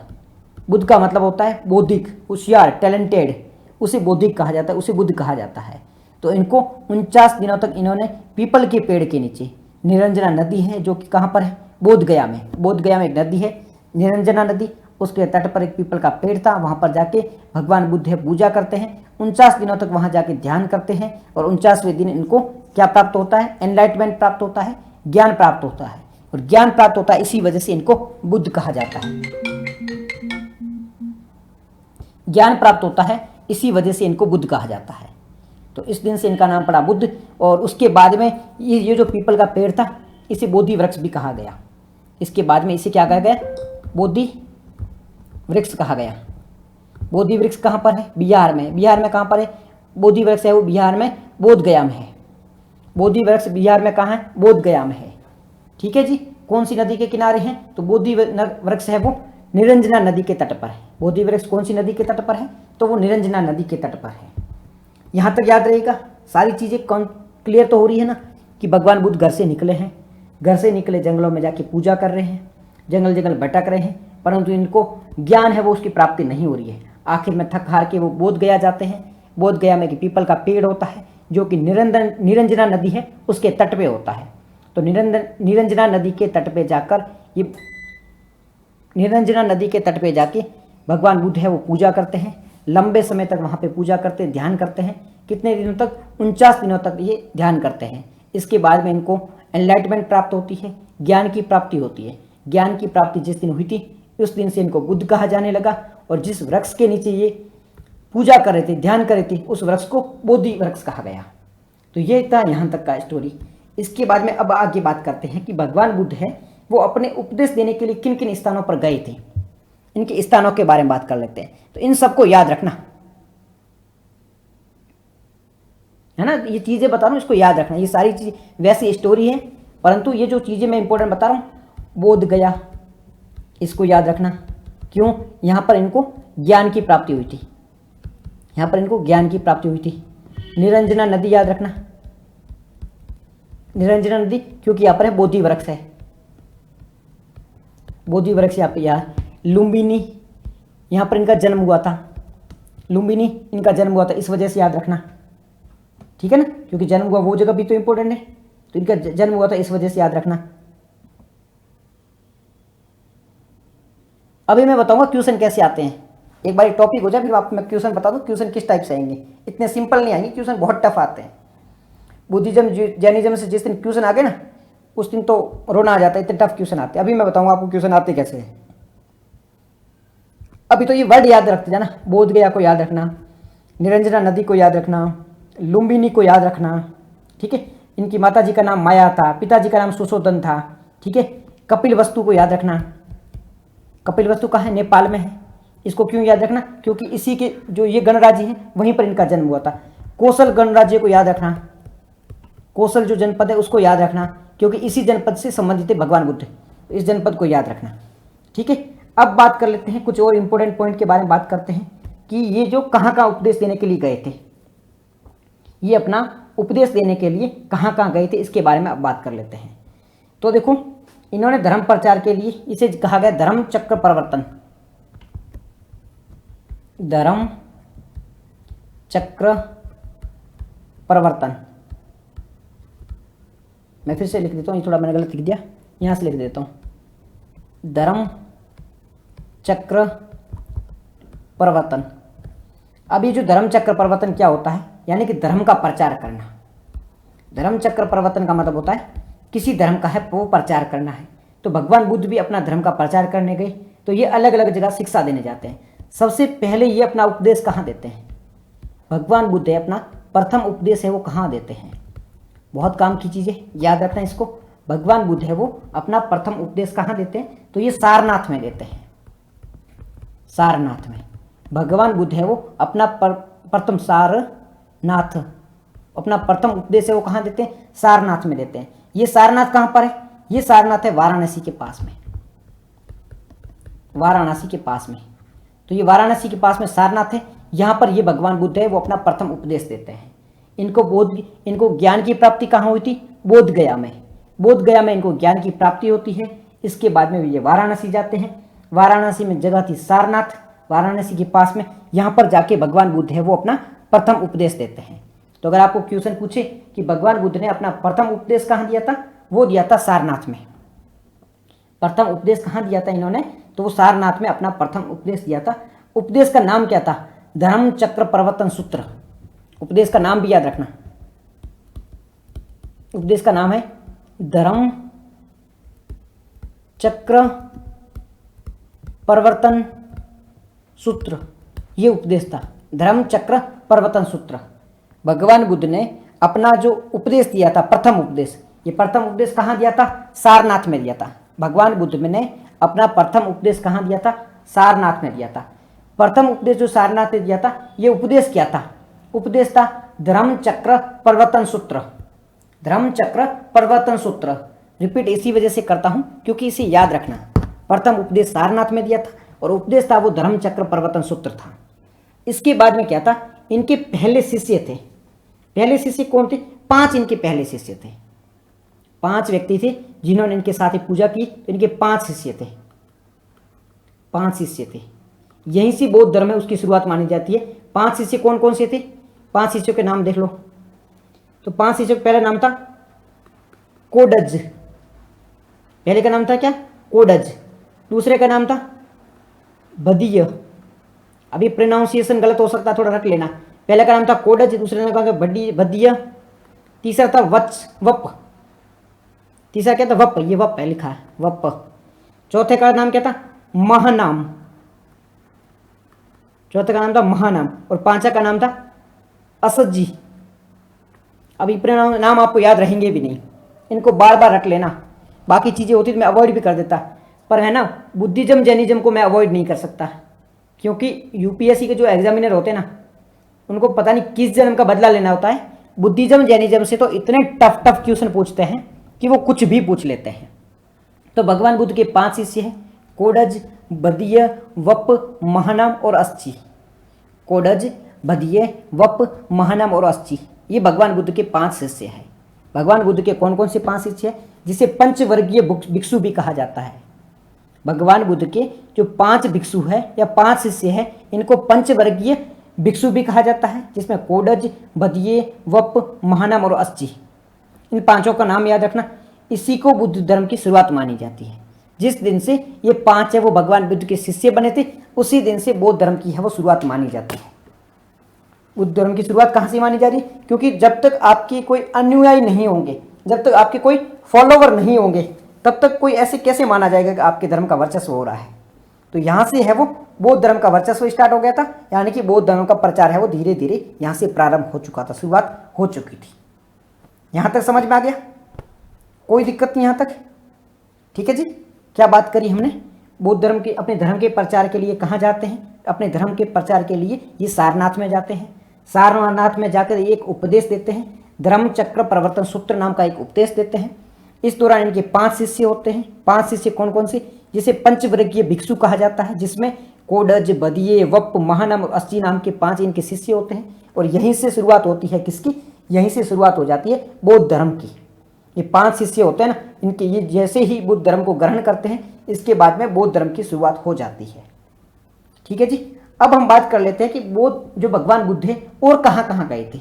बुद्ध का मतलब होता है बौद्धिक, होशियार, टैलेंटेड, उसे बौद्धिक कहा जाता है, उसे बुद्ध कहा जाता है। तो इनको 49 दिनों तक इन्होंने पीपल के पेड़ के नीचे, निरंजना नदी है जो कि कहाँ पर है? बोध गया में। बोध गया में एक नदी है निरंजना नदी, उसके तट पर एक पीपल का पेड़ था, वहाँ पर जाके भगवान बुद्ध है पूजा करते हैं। 49 दिनों तक वहाँ जाके ध्यान करते हैं और 49वें दिन इनको क्या प्राप्त होता है? एनलाइटमेंट प्राप्त होता है, ज्ञान प्राप्त होता है। और ज्ञान प्राप्त होता है, इसी वजह से इनको बुद्ध कहा जाता है। ज्ञान प्राप्त होता है, इसी वजह से इनको बुद्ध कहा जाता है। तो इस दिन से इनका नाम पड़ा बुद्ध। और उसके बाद में ये जो पीपल का पेड़ था, इसे बोधि वृक्ष भी कहा गया। इसके बाद में इसे क्या कहा गया? बोधि वृक्ष कहा गया। बोधि वृक्ष कहाँ पर है? बिहार में। बिहार में कहाँ पर है बोधि वृक्ष है? वो बिहार में बोध गया में है। बोधि वृक्ष बिहार में कहाँ है? बोध गया में है। ठीक है जी। कौन सी नदी के किनारे हैं? तो बोधि वृक्ष है वो निरंजना नदी के तट पर है। बोधि वृक्ष कौन सी नदी के तट पर है? तो वो निरंजना नदी के तट पर है। यहाँ तक याद रहेगा। सारी चीज़ें क्लियर तो हो रही है ना कि भगवान बुद्ध घर से निकले हैं, घर से निकले जंगलों में जाके पूजा कर रहे हैं, जंगल जंगल भटक रहे हैं, परंतु इनको ज्ञान है वो उसकी प्राप्ति नहीं हो रही है। आखिर में थक हार के वो बोध गया जाते हैं। बोध गया में कि पीपल का पेड़ होता है जो कि निरंजना नदी है उसके तट पे होता है। तो निरंजना नदी के तट पे जाकर ये निरंजना नदी के तट पे जाके भगवान बुद्ध है वो पूजा करते हैं। लंबे समय तक वहाँ पे पूजा करते हैं, ध्यान करते हैं। कितने दिनों तक? 49 दिनों तक ये ध्यान करते हैं। इसके बाद में इनको एनलाइटमेंट प्राप्त होती है, ज्ञान की प्राप्ति होती है। ज्ञान की प्राप्ति जिस दिन हुई थी उस दिन से इनको बुद्ध कहा जाने लगा। और जिस वृक्ष के नीचे ये पूजा कर रहे थे, ध्यान कर रहे थे, उस वृक्ष को बोधि वृक्ष कहा गया। तो ये था यहाँ तक का स्टोरी। इसके बाद में अब आगे बात करते हैं कि भगवान बुद्ध है वो अपने उपदेश देने के लिए किन किन स्थानों पर गए थे। इनके स्थानों के बारे में बात कर लेते हैं। तो इन सबको याद रखना है ना, ये चीज़ें बता रहा हूँ इसको याद रखना। ये सारी चीज़ वैसी स्टोरी है, परंतु ये जो चीज़ें मैं इंपॉर्टेंट बता रहा हूँ, बोध गया इसको याद रखना। क्यों? यहाँ पर इनको ज्ञान की प्राप्ति हुई थी, यहाँ पर इनको ज्ञान की प्राप्ति हुई थी। निरंजना नदी याद रखना, निरंजना नदी क्योंकि यहाँ पर है बोधि वृक्ष है, बोधि वृक्ष यहाँ पे। यहाँ लुम्बिनी, यहाँ पर इनका जन्म हुआ था, लुम्बिनी इनका जन्म हुआ था, इस वजह से याद रखना। ठीक है ना, क्योंकि जन्म हुआ वो जगह भी तो इंपॉर्टेंट है, तो इनका जन्म हुआ था इस वजह से याद रखना। अभी मैं बताऊंगा क्वेश्चन कैसे आते हैं। एक बार टॉपिक हो जाए फिर आपको मैं क्वेश्चन बता दूं क्वेश्चन किस टाइप से आएंगे। इतने सिंपल नहीं आएंगे क्वेश्चन, बहुत टफ आते हैं। बुद्धिज्म जैनिज्म से जिस दिन क्वेश्चन आ गए ना उस दिन तो रोना आ जाता है, इतने टफ क्वेश्चन आते हैं। अभी मैं बताऊंगा आपको क्वेश्चन आते कैसे हैं। अभी तो ये वर्ड याद रखते जाना, बोध गया को याद रखना, निरंजना नदी को याद रखना, लुम्बिनी को याद रखना। ठीक है, इनकी माता जी का नाम माया था, पिताजी का नाम सुशोधन था। ठीक है, कपिल वस्तु को याद रखना। कपिल वस्तु कहाँ है? नेपाल में है। इसको क्यों याद रखना? क्योंकि इसी के जो ये गणराज्य है वहीं पर इनका जन्म हुआ था। कौशल गणराज्य को याद रखना, कौशल जो जनपद है उसको याद रखना, क्योंकि इसी जनपद से संबंधित है भगवान बुद्ध, इस जनपद को याद रखना। ठीक है, अब बात कर लेते हैं कुछ और इंपॉर्टेंट पॉइंट के बारे में बात करते हैं कि ये जो कहाँ कहाँ उपदेश देने के लिए गए थे, ये अपना उपदेश देने के लिए कहाँ कहाँ गए थे इसके बारे में अब बात कर लेते हैं। तो देखो, इन्होंने धर्म प्रचार के लिए, इसे कहा गया धर्म चक्र परिवर्तन, धर्म चक्र परिवर्तन। मैं फिर से लिख देता हूँ, ये थोड़ा मैंने गलत लिख दिया, यहाँ से लिख देता हूँ, धर्म चक्र परिवर्तन। अब ये जो धर्म चक्र परिवर्तन क्या होता है, यानी कि धर्म का प्रचार करना। धर्म चक्र परिवर्तन का मतलब होता है किसी धर्म का है वो प्रचार करना है। तो भगवान बुद्ध भी अपना धर्म का प्रचार करने गए, तो ये अलग अलग जगह शिक्षा देने जाते हैं। सबसे पहले ये अपना उपदेश कहाँ देते हैं? भगवान बुद्ध है अपना प्रथम उपदेश है वो कहाँ देते हैं? बहुत काम की चीज़ें याद रखना इसको। भगवान बुद्ध है वो अपना प्रथम उपदेश कहाँ देते हैं? तो ये सारनाथ में देते हैं, सारनाथ में। भगवान बुद्ध है वो अपना प्रथम सारनाथ, अपना प्रथम उपदेश है वो कहाँ देते हैं? सारनाथ में देते हैं। ये सारनाथ कहाँ पर है? ये सारनाथ है वाराणसी के पास में, वाराणसी के पास में। तो ये वाराणसी के पास में सारनाथ है, यहाँ पर ये भगवान बुद्ध है वो अपना प्रथम उपदेश देते हैं। इनको ज्ञान की प्राप्ति कहाँ हुई थी? बोध गया में। बोध गया में इनको ज्ञान की प्राप्ति होती है। इसके बाद में ये वाराणसी जाते हैं। वाराणसी में जगह थी सारनाथ, वाराणसी के पास में, यहाँ पर जाके भगवान बुद्ध है वो अपना प्रथम उपदेश देते हैं। तो अगर आपको क्वेश्चन पूछे कि भगवान बुद्ध ने अपना प्रथम उपदेश कहाँ दिया था, वो दिया था सारनाथ में। प्रथम उपदेश कहाँ दिया था इन्होंने? तो वो सारनाथ में अपना प्रथम उपदेश दिया था। उपदेश का नाम क्या था? धर्म चक्र परिवर्तन सूत्र। उपदेश का नाम भी याद रखना, उपदेश का नाम है धर्म चक्र परिवर्तन सूत्र। ये उपदेश था, धर्म चक्र परिवर्तन सूत्र। भगवान बुद्ध ने अपना जो उपदेश दिया था, प्रथम उपदेश, ये प्रथम उपदेश कहाँ दिया था? सारनाथ में दिया था। भगवान बुद्ध ने अपना प्रथम उपदेश कहाँ दिया था? सारनाथ में दिया था। प्रथम उपदेश जो सारनाथ ने दिया था, ये उपदेश क्या था? उपदेश था धर्मचक्र प्रवर्तन सूत्र। धर्मचक्र प्रवर्तन सूत्र रिपीट इसी वजह से करता हूं क्योंकि इसे याद रखना। प्रथम उपदेश सारनाथ में दिया था और उपदेश था वो धर्मचक्र प्रवर्तन सूत्र था। इसके बाद में क्या था? इनके पहले शिष्य थे। पहले शिष्य कौन थे? 5 इनके पहले शिष्य थे। 5 व्यक्ति थे जिन्होंने इनके साथ ही पूजा की। तो इनके 5 शिष्य थे। 5 शिष्य थे। यहीं से बौद्ध धर्म में उसकी शुरुआत मानी जाती है। 5 शिष्य कौन कौन से थे? 5 शिष्यों के नाम देख लो। तो 5 शिष्यों का पहला नाम था कोडज। पहले का नाम था क्या? कोडज। दूसरे का नाम था बदीय। अभी प्रोनाउंसिएशन गलत हो सकता है, थोड़ा रख लेना। पहले का नाम था कोडज, दूसरे का बदीय, तीसरा था वप। तीसरा क्या था? वप। ये वप है, लिखा है वप। चौथे का नाम क्या था? महानाम। चौथे का नाम था महानाम और 5वां का नाम था असज्जी। अभी नाम आपको याद रहेंगे भी नहीं, इनको बार बार रख लेना। बाकी चीज़ें होती तो मैं अवॉइड भी कर देता, पर है ना, बुद्धिज्म जैनिज्म को मैं अवॉइड नहीं कर सकता क्योंकि यूपीएससी के जो एग्जामिनर होते हैं ना, उनको पता नहीं किस जन्म का बदला लेना होता है। बुद्धिज्म जैनिज्म से तो इतने टफ क्वेश्चन पूछते हैं कि वो कुछ भी पूछ लेते हैं। तो भगवान बुद्ध के 5 शिष्य हैं, कोडज, बदीय, वप, महानाम और अस्ची। कोडज, बदीय, वप, महानाम और अस्ची, ये भगवान बुद्ध के 5 शिष्य हैं। भगवान बुद्ध के कौन कौन से 5 शिष्य हैं? जिसे पंचवर्गीय भिक्षु भी कहा जाता है। भगवान बुद्ध के जो 5 भिक्षु है या 5 शिष्य है, इनको पंचवर्गीय भिक्षु भी कहा जाता है, जिसमें कोडज, बदीय, वप, महानाम और अस्ची, इन 5 का नाम याद रखना। इसी को बुद्ध धर्म की शुरुआत मानी जाती है। जिस दिन से ये 5 है वो भगवान बुद्ध के शिष्य बने थे, उसी दिन से बौद्ध धर्म की है वो शुरुआत मानी जाती है। बुद्ध धर्म की शुरुआत कहाँ से मानी जा रही है? क्योंकि जब तक आपके कोई अनुयायी नहीं होंगे, जब तक आपके कोई फॉलोवर नहीं होंगे, तब तक कोई ऐसे कैसे माना जाएगा कि आपके धर्म का वर्चस्व हो रहा है। तो यहाँ से है वो बौद्ध धर्म का वर्चस्व स्टार्ट हो गया था, यानी कि बौद्ध धर्म का प्रचार है वो धीरे धीरे यहाँ से प्रारंभ हो चुका था, शुरुआत हो चुकी थी। यहाँ तक समझ में आ गया? कोई दिक्कत नहीं यहाँ तक? ठीक है जी। क्या बात करी हमने? बौद्ध धर्म के, अपने धर्म के प्रचार के लिए कहाँ जाते हैं? अपने धर्म के प्रचार के लिए ये सारनाथ में जाते हैं। सारनाथ में जाकर एक उपदेश देते हैं, धर्मचक्र प्रवर्तन सूत्र नाम का एक उपदेश देते हैं। इस दौरान इनके 5 शिष्य होते हैं। 5 शिष्य कौन कौन से? जिसे पंचवर्गीय भिक्षु कहा जाता है, जिसमें कोडज, बदीय, वप, महानाम और अस्ची नाम के 5 इनके शिष्य होते हैं। और यहीं से शुरुआत होती है किसकी? यहीं से शुरुआत हो जाती है बौद्ध धर्म की। ये 5 शिष्य होते हैं ना, इनके ये जैसे ही बुद्ध धर्म को ग्रहण करते हैं, इसके बाद में बौद्ध धर्म की शुरुआत हो जाती है। ठीक है जी। अब हम बात कर लेते हैं कि बौद्ध जो भगवान बुद्ध है और कहाँ कहाँ गए थे।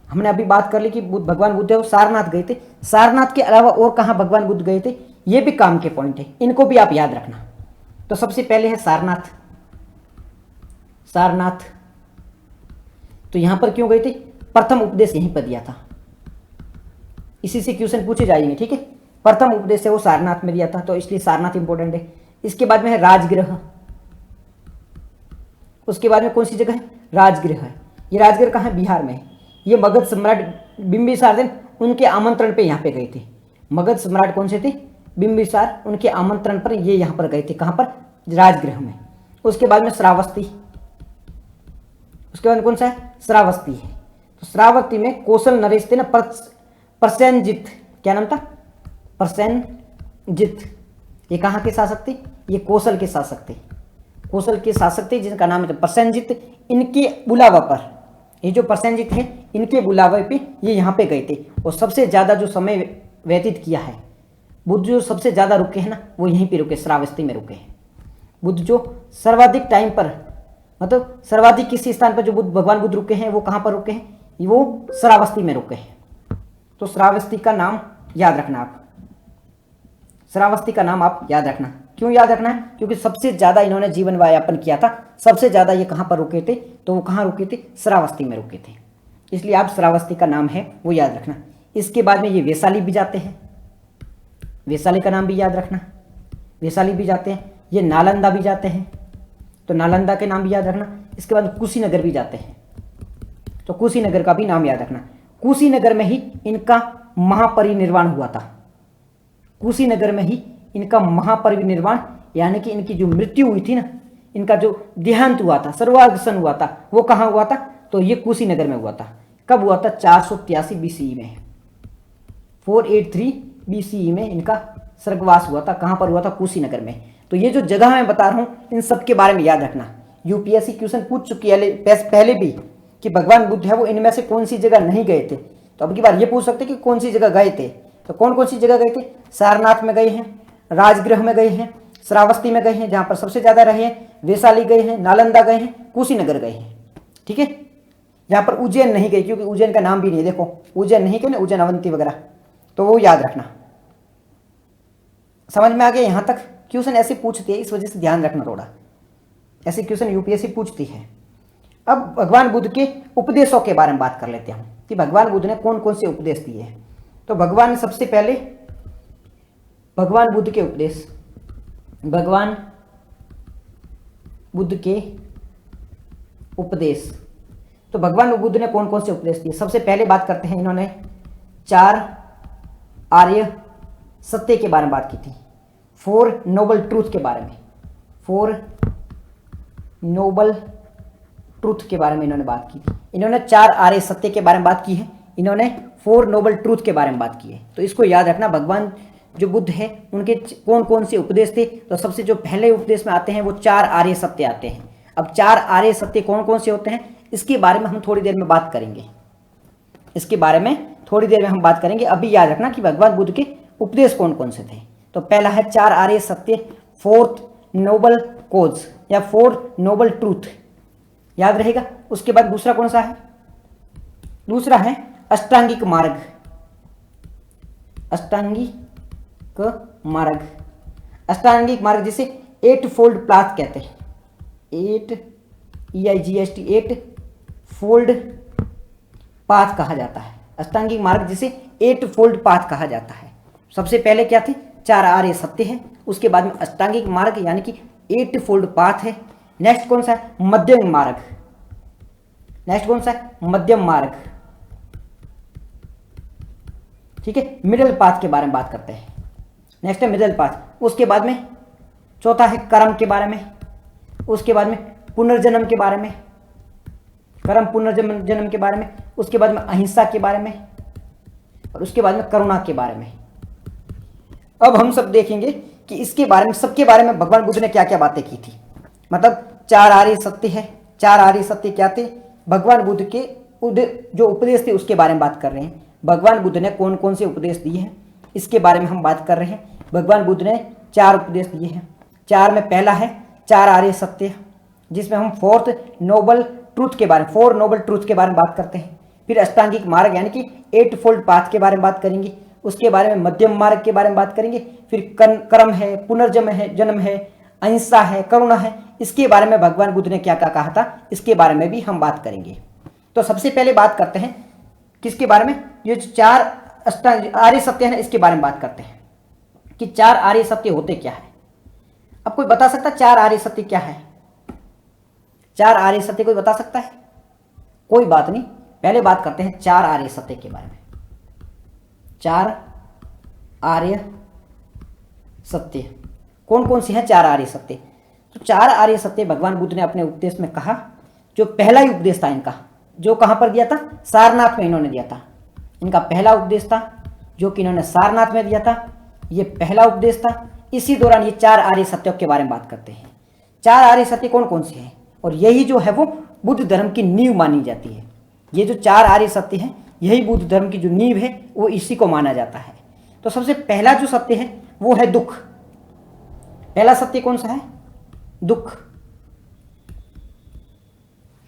हमने अभी बात कर ली कि भगवान बुद्ध है वो सारनाथ गए थे। सारनाथ के अलावा और कहाँ भगवान बुद्ध गए थे, ये भी काम के पॉइंट है, इनको भी आप याद रखना। तो सबसे पहले है सारनाथ। सारनाथ तो यहां पर क्यों गए थे? प्रथम उपदेश यहीं पर दिया था, इसी से क्वेश्चन पूछे जाएंगे। ठीक है, प्रथम उपदेश है वो सारनाथ में दिया था, तो इसलिए सारनाथ इंपॉर्टेंट है। इसके बाद में है राजगृह। उसके बाद में कौन सी जगह है? राजगृह है। ये राजगृह कहाँ है? बिहार में है। ये मगध सम्राट बिंबिसार थे, उनके आमंत्रण पे यहाँ पे गए थे। मगध सम्राट कौन से थे? बिंबिसार, उनके आमंत्रण पर ये यहाँ पर गए थे। कहाँ पर? राजगृह में। उसके बाद में श्रावस्ती। उसके बाद कौन सा है? श्रावस्ती है। तो श्रावस्ती में कौशल नरेश थे ना, प्रसेनजित, क्या नाम था? प्रसेनजित। ये कहाँ के शासक थे? ये कौशल के शासक थे। कौशल के शासक थे जिनका नाम है प्रसेनजित। इनके बुलावा पर, ये जो प्रसेनजित है, इनके बुलावे पे ये यहाँ पे गए थे। और सबसे ज़्यादा जो समय व्यतीत किया है बुद्ध, जो सबसे ज़्यादा रुके हैं ना, वो यहीं पे रुके, श्रावस्ती में रुके हैं। बुद्ध जो सर्वाधिक टाइम पर, मतलब सर्वाधिक किसी स्थान पर जो भगवान बुद्ध रुके हैं, वो कहाँ पर रुके हैं? वो श्रावस्ती में रुके हैं। तो श्रावस्ती का नाम याद रखना आप। श्रावस्ती का नाम आप याद रखना। क्यों याद रखना है? क्योंकि सबसे ज़्यादा इन्होंने जीवन व्यापन किया था। सबसे ज़्यादा ये कहाँ पर रुके थे? तो वो कहाँ रुके थे? श्रावस्ती में रुके थे। इसलिए आप श्रावस्ती का नाम है वो याद रखना। इसके बाद में ये वैशाली भी जाते हैं। वैशाली का नाम भी याद रखना। वैशाली भी जाते हैं। ये नालंदा भी जाते हैं, तो नालंदा के नाम भी याद रखना। इसके बाद कुशीनगर भी जाते हैं, तो कुशीनगर का भी नाम याद रखना। कुशीनगर में ही इनका महापरिनिर्वाण हुआ था। कुशीनगर में ही इनका महापरिनिर्वाण, यानी कि इनकी जो मृत्यु हुई थी ना, इनका जो देहांत हुआ था, सर्वाग्रसन हुआ था, वो कहाँ हुआ था? तो ये कुशीनगर में हुआ था। कब हुआ था? 483 BCE में। 483 BCE में इनका स्वर्गवास हुआ था। कहाँ पर हुआ था? कुशीनगर में। तो ये जो जगह मैं बता रहा हूँ, इन सब के बारे में याद रखना। यूपीएससी क्वेश्चन पूछ चुकी है पहले भी कि भगवान बुद्ध है वो इनमें से कौन सी जगह नहीं गए थे। तो अब की बार ये पूछ सकते कि कौन सी जगह गए थे। तो कौन कौन सी जगह गए थे? सारनाथ में गए हैं, राजगृह में गए हैं, श्रावस्ती में गए हैं जहाँ पर सबसे ज़्यादा रहे हैं, वैशाली गए हैं, नालंदा गए हैं, कुशीनगर गए हैं। ठीक है, यहाँ पर उज्जैन नहीं गए क्योंकि उज्जैन का नाम भी नहीं, देखो उज्जैन नहीं गए ना, उज्जैन अवंती वगैरह, तो वो याद रखना। समझ में आ गया? यहाँ तक क्वेश्चन ऐसे पूछती है, इस वजह से ध्यान रखना थोड़ा, ऐसे क्वेश्चन यूपीएससी पूछती है। अब भगवान बुद्ध के उपदेशों के बारे में बात कर लेते हैं कि भगवान बुद्ध ने कौन कौन से उपदेश दिए हैं। तो भगवान सबसे पहले भगवान बुद्ध के उपदेश, भगवान बुद्ध के उपदेश। तो भगवान बुद्ध ने कौन कौन से उपदेश दिए? सबसे पहले बात करते हैं, इन्होंने 4 आर्य सत्य के बारे में बात की थी, 4 नोबल ट्रूथ के बारे में, 4 नोबल ट्रूथ के बारे में इन्होंने बात की थी। इन्होंने 4 आर्य सत्य के बारे में बात की है, इन्होंने 4 नोबल ट्रूथ के बारे में बात की है। तो इसको याद रखना, भगवान जो बुद्ध है उनके कौन कौन से उपदेश थे। तो सबसे जो पहले उपदेश में आते हैं वो 4 आर्य सत्य आते हैं। अब 4 आर्य सत्य कौन कौन से होते हैं इसके बारे में हम थोड़ी देर में बात करेंगे, इसके बारे में थोड़ी देर में हम बात करेंगे। अभी याद रखना कि भगवान बुद्ध के उपदेश कौन कौन से थे। तो पहला है 4 आर्य सत्य, 4th नोबल कोज या 4 नोबल ट्रूथ, याद रहेगा। उसके बाद दूसरा कौन सा है? दूसरा है अष्टांगिक मार्ग, अष्टांगिक मार्ग, अष्टांगिक मार्ग जिसे 8 फोल्ड पाथ कहते हैं, 8 EIGHT 8 फोल्ड पाथ कहा जाता है। अष्टांगिक मार्ग जिसे 8 फोल्ड पाथ कहा जाता है। सबसे पहले क्या थे? 4 आर्य सत्य है, उसके बाद में अष्टांगिक मार्ग यानी कि 8 फोल्ड पाथ है। नेक्स्ट कौन सा है? मध्यम मार्ग, नेक्स्ट कौन सा है? मध्यम मार्ग, ठीक है, मिडिल पाथ के बारे में बात करते हैं। नेक्स्ट है मिडिल पाथ। उसके बाद में चौथा है कर्म के बारे में, उसके बाद में पुनर्जन्म के बारे में, कर्म पुनर्जन्म के बारे में, उसके बाद में अहिंसा के बारे में, और उसके बाद में करुणा के बारे में। अब हम सब देखेंगे कि इसके बारे में, सबके बारे में भगवान बुद्ध ने क्या क्या बातें की थी। मतलब 4 आर्य सत्य है, 4 आर्य सत्य क्या थे? भगवान बुद्ध के जो उपदेश थे उसके बारे में बात कर रहे हैं। भगवान बुद्ध ने कौन कौन से उपदेश दिए हैं इसके बारे में हम बात कर रहे हैं। भगवान बुद्ध ने 4 उपदेश दिए हैं। 4 में पहला है 4 आर्य सत्य, जिसमें हम 4th नोबल ट्रूथ के बारे में, 4 नोबल ट्रूथ के बारे में बात करते हैं। फिर अष्टांगिक मार्ग यानी कि 8 फोल्ड पाथ के बारे में बात करेंगे, उसके बारे में मध्यम मार्ग के बारे में बात करेंगे, फिर कर्म है, पुनर्जन्म है, अहिंसा है, करुणा है। इसके बारे में भगवान बुद्ध ने क्या क्या कहा था इसके बारे में भी हम बात करेंगे। तो सबसे पहले बात करते हैं किसके बारे में? ये 4 आर्य सत्य है ना, इसके बारे में बात करते हैं कि 4 आर्य सत्य होते क्या है। अब कोई बता सकता 4 आर्य सत्य क्या है? 4 आर्य सत्य कोई बता सकता है? कोई बात नहीं, पहले बात करते हैं 4 आर्य सत्य के बारे में। 4 आर्य सत्य कौन कौन सी है? 4 आर्य सत्य। तो 4 आर्य सत्य भगवान बुद्ध ने अपने उपदेश में कहा। जो पहला ही उपदेश था इनका, जो कहां पर दिया था? सारनाथ में इन्होंने दिया था। इनका पहला उपदेश था जो कि इन्होंने सारनाथ में दिया था। ये पहला उपदेश था। इसी दौरान ये 4 आर्य सत्यों के बारे में बात करते हैं। 4 आर्य सत्य कौन कौन से हैं? और यही जो है वो बुद्ध धर्म की नींव मानी जाती है। ये जो 4 आर्य सत्य है यही बुद्ध धर्म की जो नींव है वो इसी को माना जाता है। तो सबसे पहला जो सत्य है वो है दुख। पहला सत्य कौन सा है? दुख,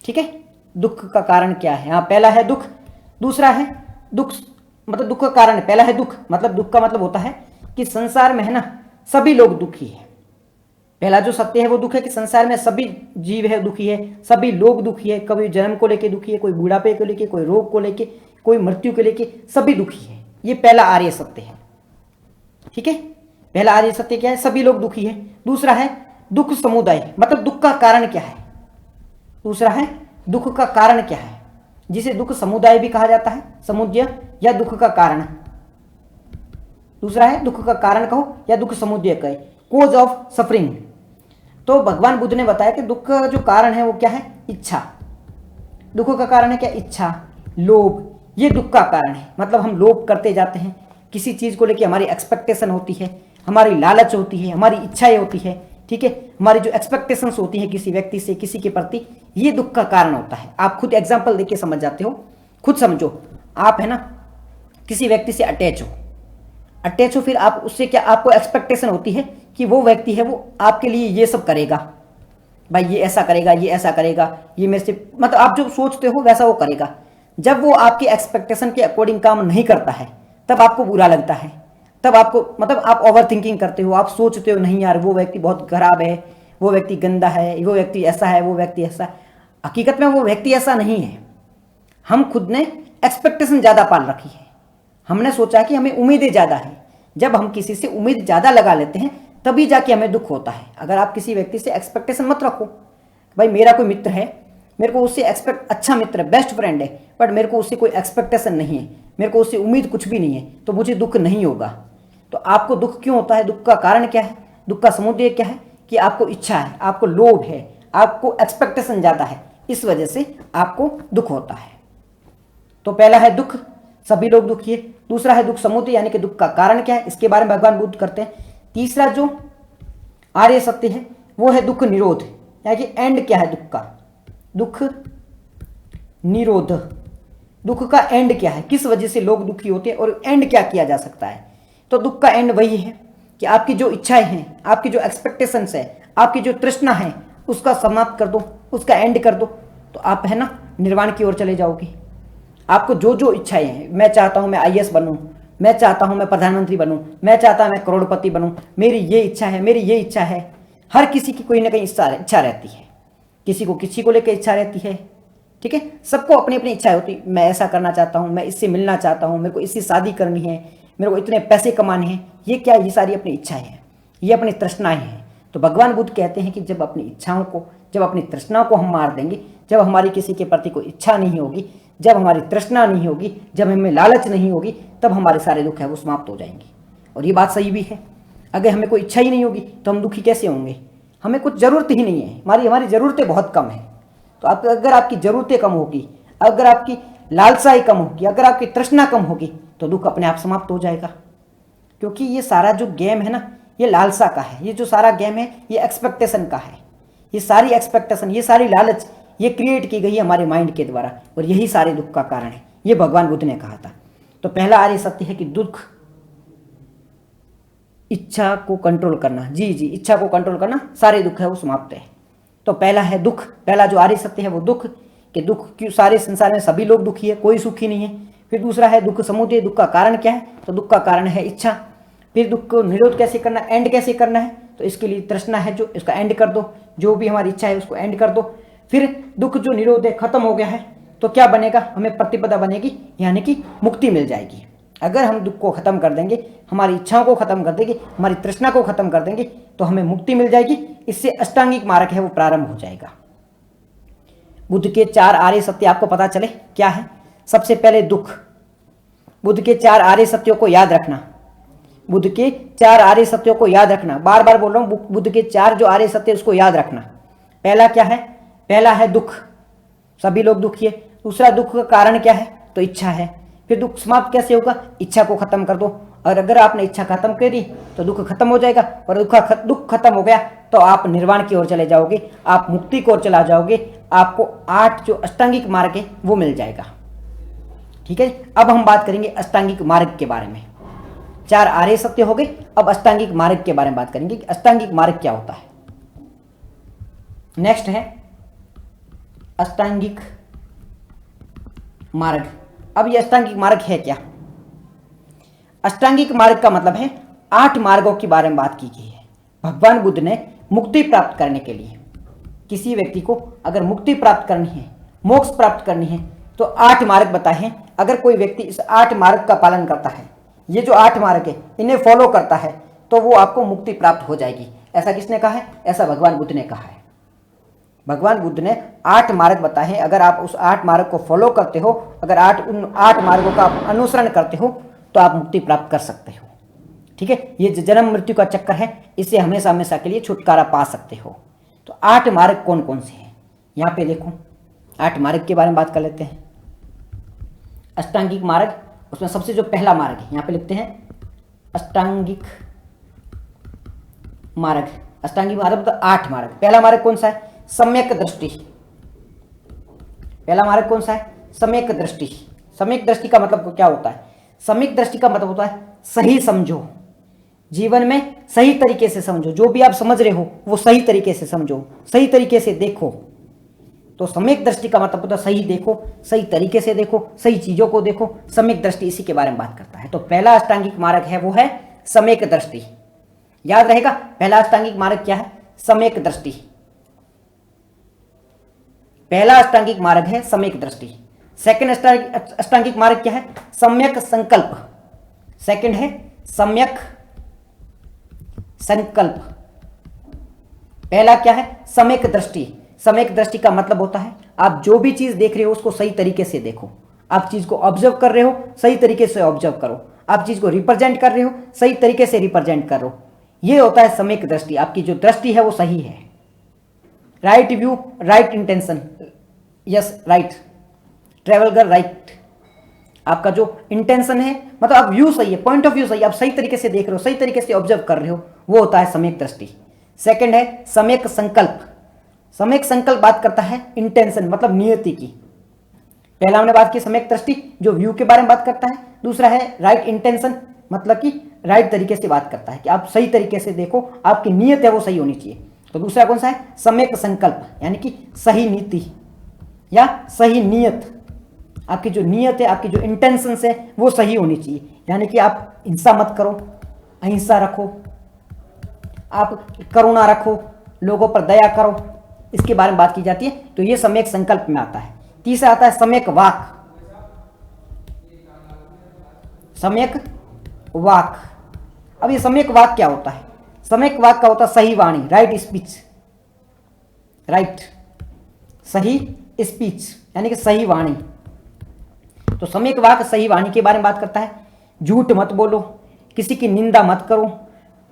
ठीक है। दुख का कारण क्या है? हाँ, पहला है दुख। दूसरा है दुख, मतलब दुख का कारण, पहला है दुख, मतलब दुख का मतलब होता है कि संसार में है ना सभी लोग दुखी है। पहला जो सत्य है वो दुख है कि संसार में सभी जीव है दुखी है, सभी लोग दुखी है। कभी जन्म को लेके दुखी है, कोई बुढ़ापे को लेके, कोई रोग को लेके, कोई मृत्यु को लेके, सभी दुखी है। ये पहला आर्य सत्य है, ठीक है। पहला आर्य सत्य क्या है? सभी लोग दुखी है। दूसरा है दुख समुदाय, मतलब दुख का कारण क्या है? दूसरा है दुख का कारण क्या है, जिसे दुख समुदाय भी कहा जाता है, समुदय या दुख का कारण। दूसरा है दुख का कारण कहो या दुख समुदय कहे, कोज ऑफ सफरिंग। तो भगवान बुद्ध ने बताया कि दुख का जो कारण है वो क्या है, इच्छा। दुख का कारण है क्या, इच्छा, लोभ, ये दुख का कारण है। मतलब हम लोभ करते जाते हैं, किसी चीज़ को लेकर हमारी एक्सपेक्टेशन होती है, हमारी लालच होती है, हमारी इच्छाएं होती है, ठीक है, हमारी जो एक्सपेक्टेशंस होती है किसी व्यक्ति से, किसी के प्रति, ये दुख का कारण होता है। आप खुद एग्जाम्पल देके समझ जाते हो। खुद समझो, आप है ना किसी व्यक्ति से अटैच हो, फिर आप उससे क्या, आपको एक्सपेक्टेशन होती है कि वो व्यक्ति है वो आपके लिए ये सब करेगा, भाई ये ऐसा करेगा, ये ऐसा करेगा, ये मेरे से, मतलब आप जो सोचते हो वैसा वो करेगा। जब वो आपकी एक्सपेक्टेशन के अकॉर्डिंग काम नहीं करता है तब आपको बुरा लगता है, तब आपको, मतलब आप ओवर थिंकिंग करते हो, आप सोचते हो नहीं यार वो व्यक्ति बहुत खराब है, वो व्यक्ति गंदा है, वो व्यक्ति ऐसा है, वो व्यक्ति ऐसा। हकीकत में वो व्यक्ति ऐसा नहीं है, हम खुद ने एक्सपेक्टेशन ज़्यादा पाल रखी है। हमने सोचा कि हमें उम्मीदें ज़्यादा है। जब हम किसी से उम्मीद ज़्यादा लगा लेते हैं तभी जाके हमें दुख होता है। अगर आप किसी व्यक्ति से एक्सपेक्टेशन मत रखो, भाई मेरा कोई मित्र है, मेरे को उससे अच्छा मित्र है, बेस्ट फ्रेंड है, बट मेरे को उससे कोई एक्सपेक्टेशन नहीं है, मेरे को उससे उम्मीद कुछ भी नहीं है, तो मुझे दुख नहीं होगा। तो आपको दुख क्यों होता है, दुख का कारण क्या है, दुख का समुदाय क्या है, कि आपको इच्छा है, आपको लोभ है, आपको एक्सपेक्टेशन ज़्यादा है, इस वजह से आपको दुख होता है। तो पहला है दुख, सभी लोग दुखी है। दूसरा है दुख समुदाय, यानी कि दुख का कारण क्या है, इसके बारे में भगवान बुद्ध करते हैं। तीसरा जो आर्य सत्य है वो है दुख निरोध, यानी कि एंड क्या है दुख का, दुख निरोध, दुख का एंड क्या है, किस वजह से लोग दुखी होते हैं और एंड क्या किया जा सकता है। तो दुख का एंड वही है कि आपकी जो इच्छाएं हैं, आपकी जो एक्सपेक्टेशंस है, आपकी जो तृष्णा है, उसका समाप्त कर दो, उसका एंड कर दो, तो आप है ना निर्वाण की ओर चले जाओगे। आपको जो जो इच्छाएं हैं, मैं चाहता हूं मैं आईएएस बनूं, मैं चाहता हूं मैं प्रधानमंत्री बनूं, मैं चाहता हूं मैं करोड़पति बनूं, मेरी ये इच्छा है, मेरी ये इच्छा है। हर किसी की कोई ना कोई इच्छा रहती है, किसी को लेकर इच्छा रहती है, ठीक है, सबको अपनी अपनी इच्छा होती है। मैं ऐसा करना चाहता हूँ, मैं इससे मिलना चाहता हूँ, मेरे को इससे शादी करनी है, मेरे को इतने पैसे कमाने हैं, ये क्या, ये सारी अपनी इच्छाएं हैं, ये अपनी तृष्णाएं हैं। तो भगवान बुद्ध कहते हैं कि जब अपनी इच्छाओं को, जब अपनी तृष्णाओं को हम मार देंगे, जब हमारी किसी के प्रति कोई इच्छा नहीं होगी, जब हमारी तृष्णा नहीं होगी, जब हमें लालच नहीं होगी, तब हमारे सारे दुख है वो समाप्त हो जाएंगे। और ये बात सही भी है। अगर हमें कोई इच्छा ही नहीं होगी तो हम दुखी कैसे होंगे, हमें कुछ ज़रूरत ही नहीं है, हमारी ज़रूरतें बहुत कम है। तो अगर आपकी ज़रूरतें कम होगी, अगर आपकी लालसाई कम होगी, अगर आपकी तृष्णा कम होगी, तो दुख अपने आप समाप्त हो जाएगा। क्योंकि ये सारा जो गेम है ना, ये लालसा का है, ये जो सारा गेम है ये एक्सपेक्टेशन का है। ये सारी एक्सपेक्टेशन, ये सारी लालच, ये क्रिएट की गई है हमारे माइंड के द्वारा, और यही सारे दुख का कारण है। ये भगवान बुद्ध ने कहा था। तो पहला आर्य सत्य है कि दुख, इच्छा को कंट्रोल करना, जी इच्छा को कंट्रोल करना, सारे दुख है वो समाप्त है। तो पहला है दुख, पहला जो आर्य सत्य है वो दुख, कि दुख क्यों, सारे संसार में सभी लोग दुखी है, कोई सुखी नहीं है। फिर दूसरा है दुख समुदय, दुख का कारण क्या है, तो दुख का कारण है इच्छा। फिर दुख को निरोध कैसे करना, एंड कैसे करना है, तो इसके लिए तृष्णा है जो, इसका एंड कर दो, जो भी हमारी इच्छा है उसको एंड कर दो। फिर दुख जो निरोध है खत्म हो गया है तो क्या बनेगा, हमें प्रतिपदा बनेगी, यानी कि मुक्ति मिल जाएगी। अगर हम दुख को खत्म कर देंगे, हमारी इच्छाओं को खत्म कर देंगे, हमारी तृष्णा को खत्म कर देंगे, तो हमें मुक्ति मिल जाएगी। इससे अष्टांगिक मार्ग है वो प्रारंभ हो जाएगा। बुद्ध के 4 आर्य सत्य आपको पता चले क्या है। सबसे पहले दुख, बुद्ध के 4 आर्य सत्यों को याद रखना, बुद्ध के 4 आर्य सत्यों को याद रखना, बार बार बोल रहा हूं, बुद्ध के 4 जो आर्य सत्य उसको याद रखना। पहला क्या है, पहला है दुख, सभी लोग दुखी है। दूसरा दुख का कारण क्या है, तो इच्छा है। फिर दुख समाप्त कैसे होगा, इच्छा को खत्म कर दो, और अगर आपने इच्छा खत्म करी तो दुख खत्म हो जाएगा, और दुख खत्म हो गया तो आप निर्वाण की ओर चले जाओगे, आप मुक्ति की ओर चला जाओगे, आपको 8 जो अष्टांगिक मार्ग है वो मिल जाएगा। ठीक है, अब हम बात करेंगे अष्टांगिक मार्ग के बारे में। 4 आर्य सत्य हो गए, अब अष्टांगिक मार्ग के बारे में बात करेंगे कि अष्टांगिक मार्ग क्या होता है। नेक्स्ट है अष्टांगिक मार्ग। अब ये अष्टांगिक मार्ग है क्या, अष्टांगिक मार्ग का मतलब है 8 मार्गों के बारे में बात की गई है। भगवान बुद्ध ने मुक्ति प्राप्त करने के लिए, किसी व्यक्ति को अगर मुक्ति प्राप्त करनी है, मोक्ष प्राप्त करनी है, तो 8 मार्ग बताए हैं। अगर कोई व्यक्ति इस 8 मार्ग का पालन करता है, ये जो 8 मार्ग है इन्हें फॉलो करता है, तो वो आपको मुक्ति प्राप्त हो जाएगी। ऐसा किसने कहा है, ऐसा भगवान बुद्ध ने कहा है। भगवान बुद्ध ने 8 मार्ग बताए हैं। अगर आप उस 8 मार्ग को फॉलो करते हो, अगर उन 8 मार्गों का अनुसरण करते हो, तो आप मुक्ति प्राप्त कर सकते हो। ठीक है, ये जन्म मृत्यु का चक्कर है, इससे हमेशा हमेशा के लिए छुटकारा पा सकते हो। तो 8 मार्ग कौन कौन से हैं यहाँ पे देखो, 8 मार्ग के बारे में बात कर लेते हैं। अष्टांगिक मार्ग, उसमें सबसे जो पहला मार्ग है यहाँ पे लिखते हैं अष्टांगिक मार्ग। अष्टांगिक मार्ग मतलब 8 मार्ग। पहला मार्ग कौन सा है? सम्यक दृष्टि। पहला मार्ग कौन सा है? सम्यक दृष्टि। सम्यक दृष्टि का मतलब क्या होता है? सम्यक दृष्टि का मतलब होता है सही समझो, जीवन में सही तरीके से समझो, जो भी आप समझ रहे हो वो सही तरीके से समझो, सही तरीके से देखो। तो सम्यक दृष्टि का मतलब होता है सही देखो, सही तरीके से देखो, सही चीजों को देखो। सम्यक दृष्टि इसी के बारे में बात करता है। तो पहला अष्टांगिक मार्ग है वो है सम्यक दृष्टि। याद रहेगा पहला अष्टांगिक मार्ग क्या है? सम्यक दृष्टि। पहला अष्टांगिक मार्ग है सम्यक दृष्टि। सेकंड अष्टांगिक मार्ग क्या है? सम्यक संकल्प। सेकंड है सम्यक संकल्प। पहला क्या है? सम्यक दृष्टि। सम्यक दृष्टि का मतलब होता है आप जो भी चीज देख रहे हो उसको सही तरीके से देखो। आप चीज को ऑब्जर्व कर रहे हो, सही तरीके से ऑब्जर्व करो। आप चीज को रिप्रेजेंट कर रहे हो, सही तरीके से रिप्रेजेंट करो। ये होता है सम्यक दृष्टि। आपकी जो दृष्टि है वो सही है। Right view, right intention, yes right, travel कर राइट। आपका जो इंटेंशन है मतलब आप व्यू सही है, पॉइंट ऑफ व्यू सही है, आप सही तरीके से देख रहे हो, सही तरीके से ऑब्जर्व कर रहे हो, वो होता है सम्यक दृष्टि। सेकंड है सम्यक संकल्प। सम्यक संकल्प बात करता है इंटेंशन मतलब नियति की। पहला हमने बात की सम्यक दृष्टि जो व्यू के बारे में बात करता है। दूसरा है राइट इंटेंशन मतलब कि राइट तरीके से बात करता है कि आप सही तरीके से देखो, आपकी नियत है वो सही होनी चाहिए। तो दूसरा कौन सा है? सम्यक संकल्प यानी कि सही नीति या सही नियत। आपकी जो नियत है, आपकी जो इंटेंशन है वो सही होनी चाहिए। यानी कि आप हिंसा मत करो, अहिंसा रखो, आप करुणा रखो, लोगों पर दया करो, इसके बारे में बात की जाती है। तो ये सम्यक संकल्प में आता है। तीसरा आता है सम्यक वाक। सम्यक वाक। अब ये सम्यक वाक क्या होता है? सम्यक वाक का होता है सही वाणी, राइट स्पीच। राइट, सही स्पीच यानी कि सही वाणी। तो सम्यक वाक सही वाणी के बारे में बात करता है। झूठ मत बोलो, किसी की निंदा मत करो,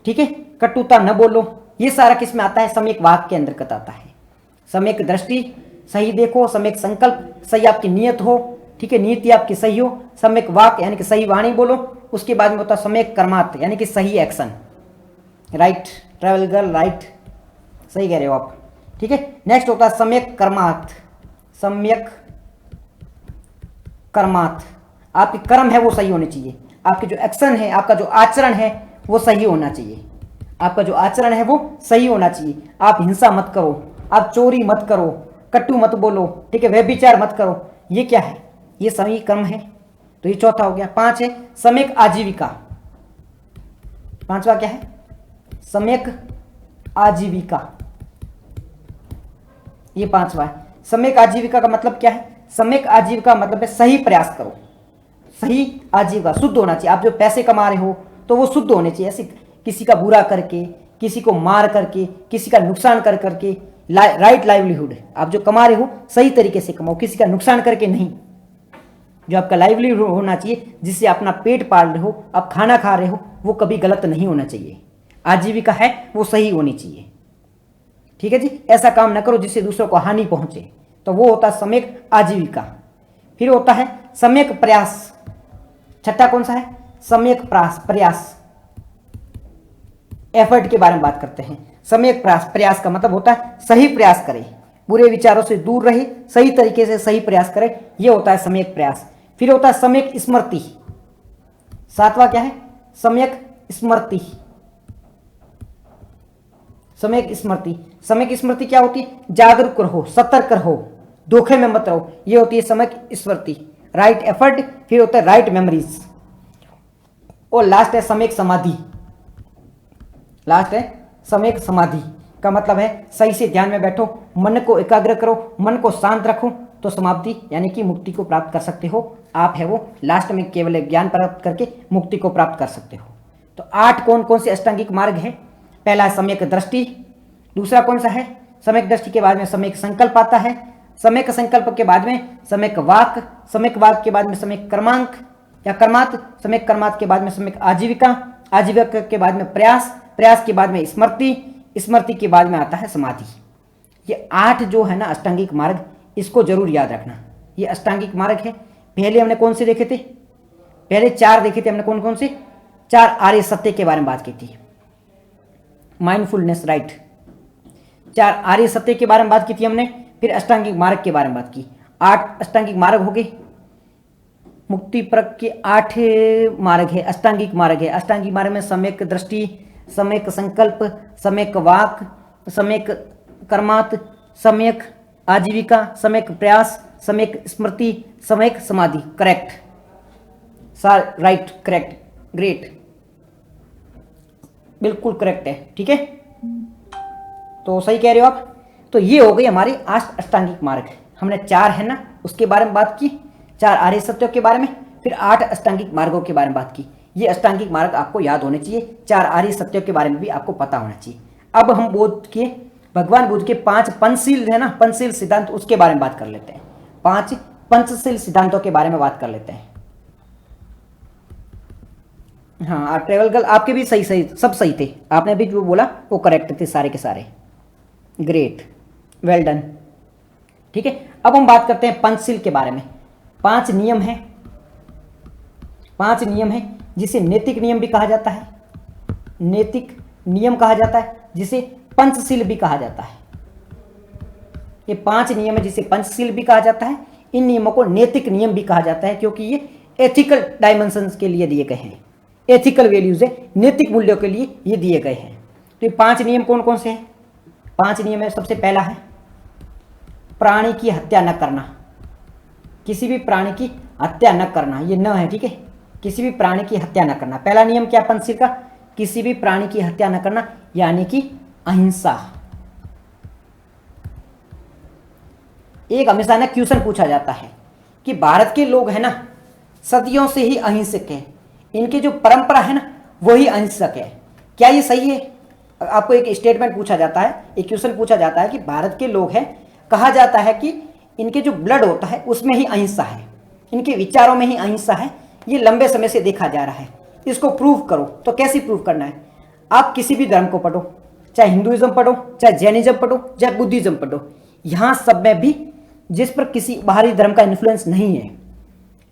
ठीक है, कटुता न बोलो। ये सारा किस में आता है? सम्यक वाक के अंतर्गत आता है। सम्यक दृष्टि सही देखो, सम्यक संकल्प सही आपकी नियत हो, ठीक है, नीति आपकी सही हो, सम्यक वाक यानी कि सही वाणी बोलो। उसके बाद में होता है सम्यक कर्मार्थ यानी कि सही action, right, travel girl right, सही कह रहे हो आप, ठीक है। नेक्स्ट होता है सम्यक कर्मार्थ। सम्यक कर्मार्थ, आपके कर्म है वो सही होने चाहिए, आपके जो एक्शन है, आपका जो आचरण है वो सही होना चाहिए। आपका जो आचरण है वो सही होना चाहिए। आप हिंसा मत करो, आप चोरी मत करो, कटु मत बोलो, ठीक है, व्यभिचार मत करो। ये क्या है? ये सही कर्म है। तो ये चौथा हो गया। 5 है सम्यक आजीविका। 5वां क्या है? सम्यक आजीविका। ये 5वां है। सम्यक आजीविका का मतलब क्या है? सम्यक आजीविका मतलब है सही प्रयास करो, सही आजीविका शुद्ध होना चाहिए। आप जो पैसे कमा रहे हो तो वो शुद्ध होने चाहिए, ऐसे किसी का बुरा करके, किसी को मार करके, किसी का नुकसान कर करके। राइट लाइवलीहुड, आप जो कमा रहे हो सही तरीके से कमाओ, किसी का नुकसान करके नहीं। जो आपका लाइवलीहुड होना चाहिए, जिससे अपना पेट पाल रहे हो, आप खाना खा रहे हो, वो कभी गलत नहीं होना चाहिए। आजीविका है वो सही होनी चाहिए, ठीक है जी। ऐसा काम न करो जिससे दूसरों को हानि पहुंचे। तो वो होता है सम्यक आजीविका। फिर होता है सम्यक प्रयास। छठा कौन सा है? सम्यक प्रयास, एफर्ट के बारे में बात करते हैं। सम्यक प्रयास, प्रयास का मतलब होता है सही प्रयास करें, बुरे विचारों से दूर रहे, सही तरीके से सही प्रयास करें, ये होता है सम्यक प्रयास। फिर होता है सम्यक स्मृति। 7वां क्या है? सम्यक स्मृति। सम्यक स्मृति, सम्यक स्मृति क्या होती है? जागरूक रहो, सतर्क रहो, धोखे में मत रहो, ये होती है सम्यक स्मृति। राइट एफर्ट, फिर होता है राइट मेमोरीज, और लास्ट है सम्यक समाधि। लास्ट है सम्यक समाधि का मतलब है सही से ध्यान में बैठो, मन को एकाग्र करो, मन को शांत रखो, तो समाधि यानी कि मुक्ति को प्राप्त कर सकते हो आप। है वो लास्ट में केवल ज्ञान प्राप्त करके मुक्ति को प्राप्त कर सकते हो। तो 8 कौन कौन से अष्टांगिक मार्ग है? पहला है सम्यक दृष्टि। दूसरा कौन सा है? सम्यक दृष्टि के बाद में सम्यक संकल्प आता है। सम्यक संकल्प के बाद में सम्यक वाक, सम्यक वाक के बाद में सम्यक कर्मांक या कर्मात, सम्यक कर्मात के बाद में सम्यक आजीविका, आजीविका के बाद में प्रयास, प्रयास के बाद में स्मृति, स्मृति के बाद में आता है समाधि। ये 8 जो है ना अष्टांगिक मार्ग, इसको जरूर याद रखना। ये अष्टांगिक मार्ग है। पहले हमने कौन से देखे थे? पहले 4 देखे थे हमने। कौन कौन से? 4 आर्य सत्य के बारे में बात की थी। Mindfulness, right. 4 आर्य सत्य के बारे में बात की थी हमने। फिर अष्टांगिक मार्ग के बारे में बात की। 8 अष्टांगिक मार्ग हो गए। मुक्ति प्रक के 8 मार्ग है, अष्टांगिक मार्ग है। अष्टांगिक मार्ग में सम्यक दृष्टि, सम्यक संकल्प, सम्यक वाक, सम्यक कर्मात, सम्यक आजीविका, सम्यक प्रयास, सम्यक स्मृति, सम्यक समाधि। Correct sir, right, correct, great, बिल्कुल करेक्ट है। ठीक है, तो सही कह रहे हो आप। तो ये हो गई हमारी 8 अष्टांगिक मार्ग। हमने 4 है ना उसके बारे में बात की, 4 आर्य सत्यों के बारे में, फिर 8 अष्टांगिक मार्गों के बारे में बात की। ये अष्टांगिक मार्ग आपको याद होने चाहिए। 4 आर्य सत्यों के बारे में भी आपको पता होना चाहिए। अब हम बुद्ध के, भगवान बुद्ध के 5 पंचशील है ना, पंचशील सिद्धांत, उसके बारे में बात कर लेते हैं। 5 पंचशील सिद्धांतों के बारे में बात कर लेते हैं। हाँ, ट्रेवल गर्ल आपके भी सही सही सब सही थे। आपने भी जो बोला वो करेक्ट थे सारे के सारे। Great, well done. ठीक है, अब हम बात करते हैं पंचशील के बारे में। 5 नियम है, 5 नियम है जिसे नैतिक नियम भी कहा जाता है, नैतिक नियम कहा जाता है, जिसे पंचशील भी कहा जाता है। ये 5 नियम है जिसे पंचशील भी कहा जाता है। इन नियमों को नैतिक नियम भी कहा जाता है क्योंकि ये एथिकल डायमेंशंस के लिए दिए गए हैं, एथिकल वैल्यूज है, नैतिक मूल्यों के लिए ये दिए गए हैं। तो ये 5 नियम कौन कौन से हैं? 5 नियम है। सबसे पहला है प्राणी की हत्या न करना, किसी भी प्राणी की हत्या न करना, ये न है। ठीक है, किसी भी प्राणी की हत्या न करना। पहला नियम क्या पंचशील का? किसी भी प्राणी की हत्या न करना, यानी कि अहिंसा। एक हमेशा ना क्वेश्चन पूछा जाता है कि भारत के लोग है ना सदियों से ही अहिंसक है, इनकी जो परंपरा है ना वही अहिंसक है, क्या ये सही है? आपको एक स्टेटमेंट पूछा जाता है, एक क्वेश्चन पूछा जाता है कि भारत के लोग हैं, कहा जाता है कि इनके जो ब्लड होता है उसमें ही अहिंसा है, इनके विचारों में ही अहिंसा है, ये लंबे समय से देखा जा रहा है, इसको प्रूव करो। तो कैसे प्रूव करना है? आप किसी भी धर्म को पढ़ो, चाहे हिंदुइज्म पढ़ो, चाहे जैनिज्म पढ़ो, चाहे बुद्धिज्म पढ़ो, यहाँ सब में भी जिस पर किसी बाहरी धर्म का इन्फ्लुएंस नहीं है,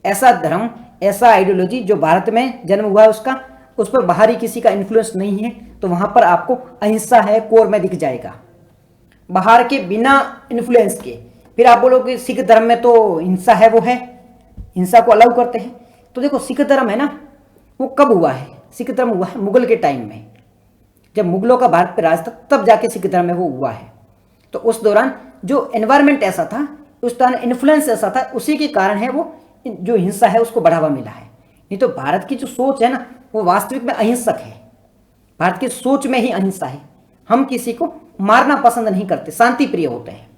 ऐसा धर्म, ऐसा आइडियोलॉजी जो भारत में जन्म हुआ है उसका, उस पर बाहरी किसी का इन्फ्लुएंस नहीं है, तो वहां पर आपको अहिंसा है कोर में दिख जाएगा, बाहर के बिना इन्फ्लुएंस के। फिर आप बोलोगे सिख धर्म में तो हिंसा है, वो है, हिंसा को अलाउ करते हैं। तो देखो सिख धर्म है ना, वो कब हुआ है? सिख धर्म हुआ है मुगल के टाइम में, जब मुगलों का भारत पर राज था, तब जाके सिख धर्म में वो हुआ है। तो उस दौरान जो एनवायरमेंट ऐसा था, उस दौरान इन्फ्लुएंस ऐसा था, उसी के कारण है वो जो हिंसा है उसको बढ़ावा मिला है। नहीं तो भारत की जो सोच है ना वो वास्तविक में अहिंसक है, भारत की सोच में ही अहिंसा है। हम किसी को मारना पसंद नहीं करते, शांति प्रिय होते हैं।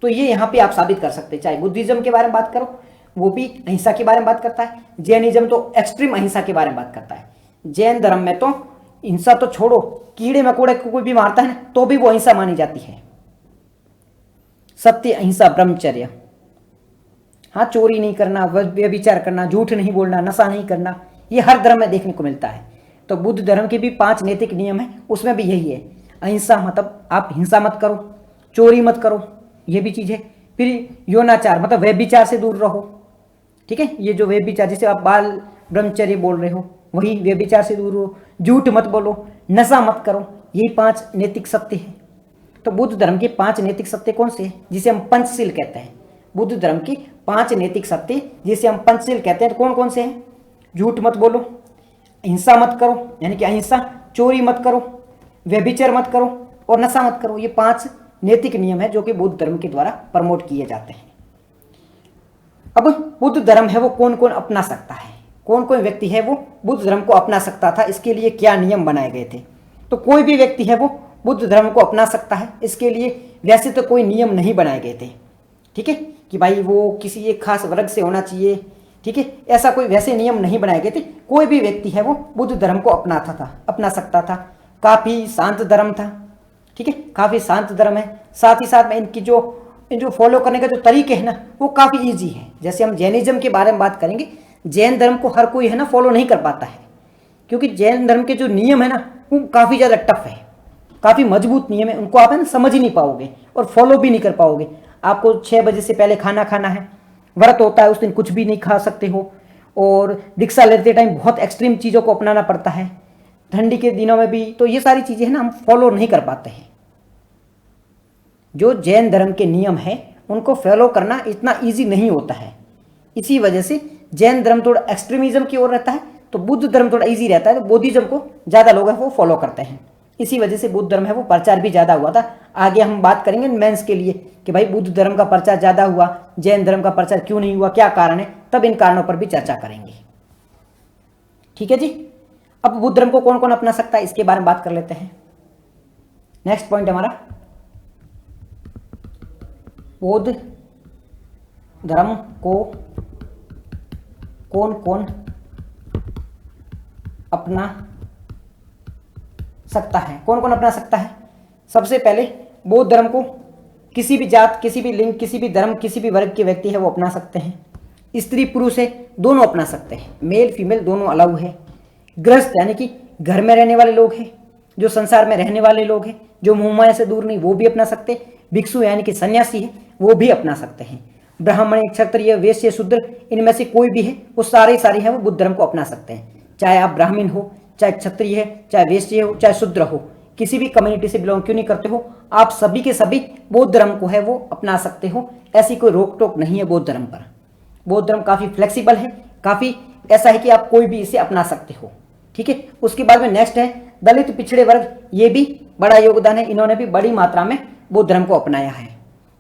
तो ये यहाँ पे आप साबित कर सकते हैं। चाहे बुद्धिज्म के बारे में बात करो, वो भी अहिंसा के बारे में बात करता है। जैनिज्म तो एक्सट्रीम अहिंसा के बारे में बात करता है। जैन धर्म में तो हिंसा तो छोड़ो, कीड़े मकोड़े को कोई भी मारता है ना तो भी वो अहिंसा मानी जाती है। सत्य, अहिंसा, ब्रह्मचर्य। हाँ, चोरी नहीं करना, व्यभिचार करना, झूठ नहीं बोलना, नशा नहीं करना, ये हर धर्म में देखने को मिलता है। तो बुद्ध धर्म के भी 5 नैतिक नियम है, उसमें भी यही है। अहिंसा मतलब आप हिंसा मत करो, चोरी मत करो, ये भी चीज़ है। फिर यौनाचार मतलब व्यभिचार से दूर रहो। ठीक है, ये जो व्यभिचार, जैसे आप बाल ब्रह्मचर्य बोल रहे हो, वही व्यभिचार से दूर रहो। झूठ मत बोलो, नशा मत करो, यही 5 नैतिक सत्य है। तो बुद्ध धर्म के 5 नैतिक सत्य कौन से हैं? जिसे हम पंचशील कहते हैं। बुद्ध धर्म की 5 नैतिक सत्य जिसे हम पंचशील कहते हैं, तो कौन कौन से हैं? झूठ मत बोलो, हिंसा मत करो यानी कि अहिंसा, चोरी मत करो, व्यभिचार मत करो और नशा मत करो। ये 5 नैतिक नियम है जो कि बुद्ध धर्म के द्वारा प्रमोट किए जाते हैं। अब बुद्ध धर्म है वो कौन कौन अपना सकता है, कौन कौन व्यक्ति है वो बुद्ध धर्म को अपना सकता था, इसके लिए क्या नियम बनाए गए थे? तो कोई भी व्यक्ति है वो बुद्ध धर्म को अपना सकता है। इसके लिए वैसे तो कोई नियम नहीं बनाए गए थे, ठीक है, कि भाई वो किसी एक खास वर्ग से होना चाहिए, ठीक है, ऐसा कोई वैसे नियम नहीं बनाए गए थे। कोई भी व्यक्ति है वो बुद्ध धर्म को अपना सकता था। काफ़ी शांत धर्म था, ठीक है, काफ़ी शांत धर्म है। साथ ही साथ में इनकी जो फॉलो करने का जो तरीके है ना वो काफ़ी ईजी है। जैसे हम जैनिज्म के बारे में बात करेंगे, जैन धर्म को हर कोई है ना फॉलो नहीं कर पाता है, क्योंकि जैन धर्म के जो नियम है ना वो काफ़ी ज़्यादा टफ है। काफ़ी मजबूत नियम है, उनको आप है ना समझ ही नहीं पाओगे और फॉलो भी नहीं कर पाओगे। आपको 6 बजे से पहले खाना खाना है, व्रत होता है उस दिन कुछ भी नहीं खा सकते हो, और दीक्षा लेते टाइम बहुत एक्सट्रीम चीज़ों को अपनाना पड़ता है, ठंडी के दिनों में भी। तो ये सारी चीज़ें हैं ना हम फॉलो नहीं कर पाते हैं। जो जैन धर्म के नियम है उनको फॉलो करना इतना ईजी नहीं होता है। इसी वजह से जैन धर्म थोड़ा एक्सट्रीमिज्म की ओर रहता है, तो बुद्ध धर्म थोड़ा ईजी रहता है, तो बौद्धिज्म को ज़्यादा लोग हैं वो फॉलो करते हैं। इसी वजह से बुद्ध धर्म है वो प्रचार भी ज़्यादा हुआ था। आगे हम बात करेंगे मेंस के लिए कि भाई बुद्ध धर्म का प्रचार ज़्यादा हुआ, जैन धर्म का प्रचार क्यों नहीं हुआ, क्या कारण है, तब इन कारणों पर भी चर्चा करेंगे। ठीक है जी। अब बुद्ध धर्म को कौन कौन अपना सकता है इसके बारे में बात कर लेते हैं। नेक्स्ट पॉइंट हमारा, बौद्ध धर्म को कौन कौन अपना सकता है। कौन कौन अपना सकता है? सबसे पहले बौद्ध धर्म को किसी भी जात, किसी भी लिंग, किसी भी धर्म, किसी भी वर्ग के व्यक्ति है वो अपना सकते हैं। स्त्री पुरुष है दोनों अपना सकते हैं, मेल फीमेल दोनों अलाउ है। गृहस्थ यानी कि घर में रहने वाले लोग हैं, जो संसार में रहने वाले लोग हैं, जो मोहमाया से दूर नहीं, वो भी अपना सकते हैं। भिक्षु यानी कि सन्यासी है वो भी अपना सकते हैं। ब्राह्मण, क्षत्रिय, वैश्य, शूद्र, इनमें से कोई भी है वो सारे है वो बुद्ध धर्म को अपना सकते हैं। चाहे आप ब्राह्मण हो, चाहे क्षत्रिय है, चाहे वैश्य हो, चाहे शूद्र हो, किसी भी कम्युनिटी से बिलोंग क्यों नहीं करते हो, आप सभी के सभी बौद्ध धर्म को है वो अपना सकते हो। ऐसी कोई रोक टोक नहीं है बौद्ध धर्म पर। बौद्ध धर्म काफ़ी फ्लेक्सिबल है, काफ़ी ऐसा है कि आप कोई भी इसे अपना सकते हो। ठीक है। उसके बाद में नेक्स्ट है दलित पिछड़े वर्ग, ये भी बड़ा योगदान है, इन्होंने भी बड़ी मात्रा में बौद्ध धर्म को अपनाया है,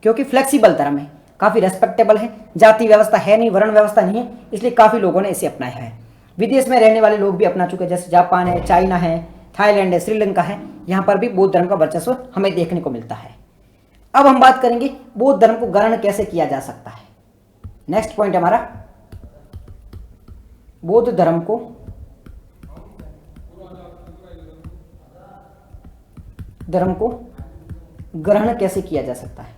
क्योंकि फ्लेक्सिबल धर्म है, काफ़ी रेस्पेक्टेबल है, जाति व्यवस्था है नहीं, वर्ण व्यवस्था नहीं है, इसलिए काफ़ी लोगों ने इसे अपनाया है। विदेश में रहने वाले लोग भी अपना चुके हैं, जैसे जापान है, चाइना है, थाईलैंड है, श्रीलंका है, यहाँ पर भी बौद्ध धर्म का वर्चस्व हमें देखने को मिलता है। अब हम बात करेंगे बौद्ध धर्म को ग्रहण कैसे किया जा सकता है। नेक्स्ट पॉइंट हमारा, बौद्ध धर्म को ग्रहण कैसे किया जा सकता है।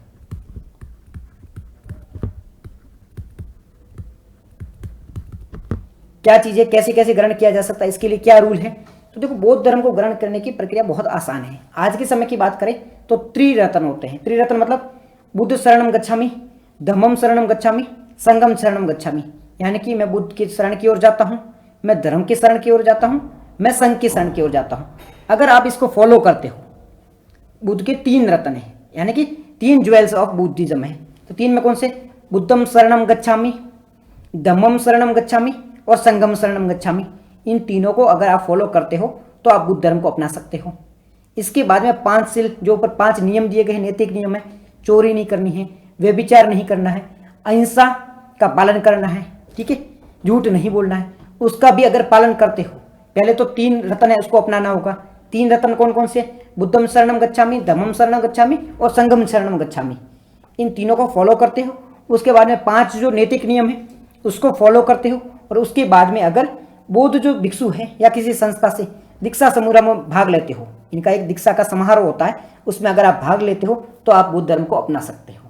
क्या चीजें कैसे कैसे ग्रहण किया जा सकता है, इसके लिए क्या रूल है। तो देखो, बौद्ध धर्म को ग्रहण करने की प्रक्रिया बहुत आसान है। आज के समय की बात करें तो त्रिरत्न होते हैं। त्रिरत्न मतलब बुद्ध शरणम गच्छामि, धम्मम शरणम गच्छामि, संघम शरणम गच्छामि। यानी कि मैं बुद्ध की शरण की ओर जाता हूँ, मैं धर्म की शरण की ओर जाता हूँ, मैं संघ की शरण की ओर जाता हूँ। अगर आप इसको फॉलो करते हो, बुद्ध के 3 रत्न है, यानी कि 3 ज्वेल्स ऑफ बुद्धिज्म है। तो 3 में कौन से? बुद्धम शरणम गच्छामि, धम्मम शरणम गच्छामि और संघम शरणम गच्छामि। इन तीनों को अगर आप फॉलो करते हो तो आप बुद्ध धर्म को अपना सकते हो। इसके बाद में 5 शील, जो ऊपर 5 नियम दिए गए हैं, नैतिक नियम है, चोरी नहीं करनी है, व्यभिचार नहीं करना है, अहिंसा का पालन करना है, ठीक है, झूठ नहीं बोलना है, उसका भी अगर पालन करते हो, पहले तो 3 रत्न है उसको अपनाना होगा। 3 रत्न कौन कौन से? बुद्धम शरणम गच्छामि, धम्मम शरणम गच्छामि और संघम शरणम गच्छामि। इन तीनों को फॉलो करते हो। उसके बाद में 5 जो नैतिक नियम है उसको फॉलो करते हो। और उसके बाद में अगर बौद्ध जो भिक्षु है या किसी संस्था से दीक्षा समारोह में भाग लेते हो, इनका एक दीक्षा का समारोह होता है, उसमें अगर आप भाग लेते हो तो आप बुद्ध धर्म को अपना सकते हो।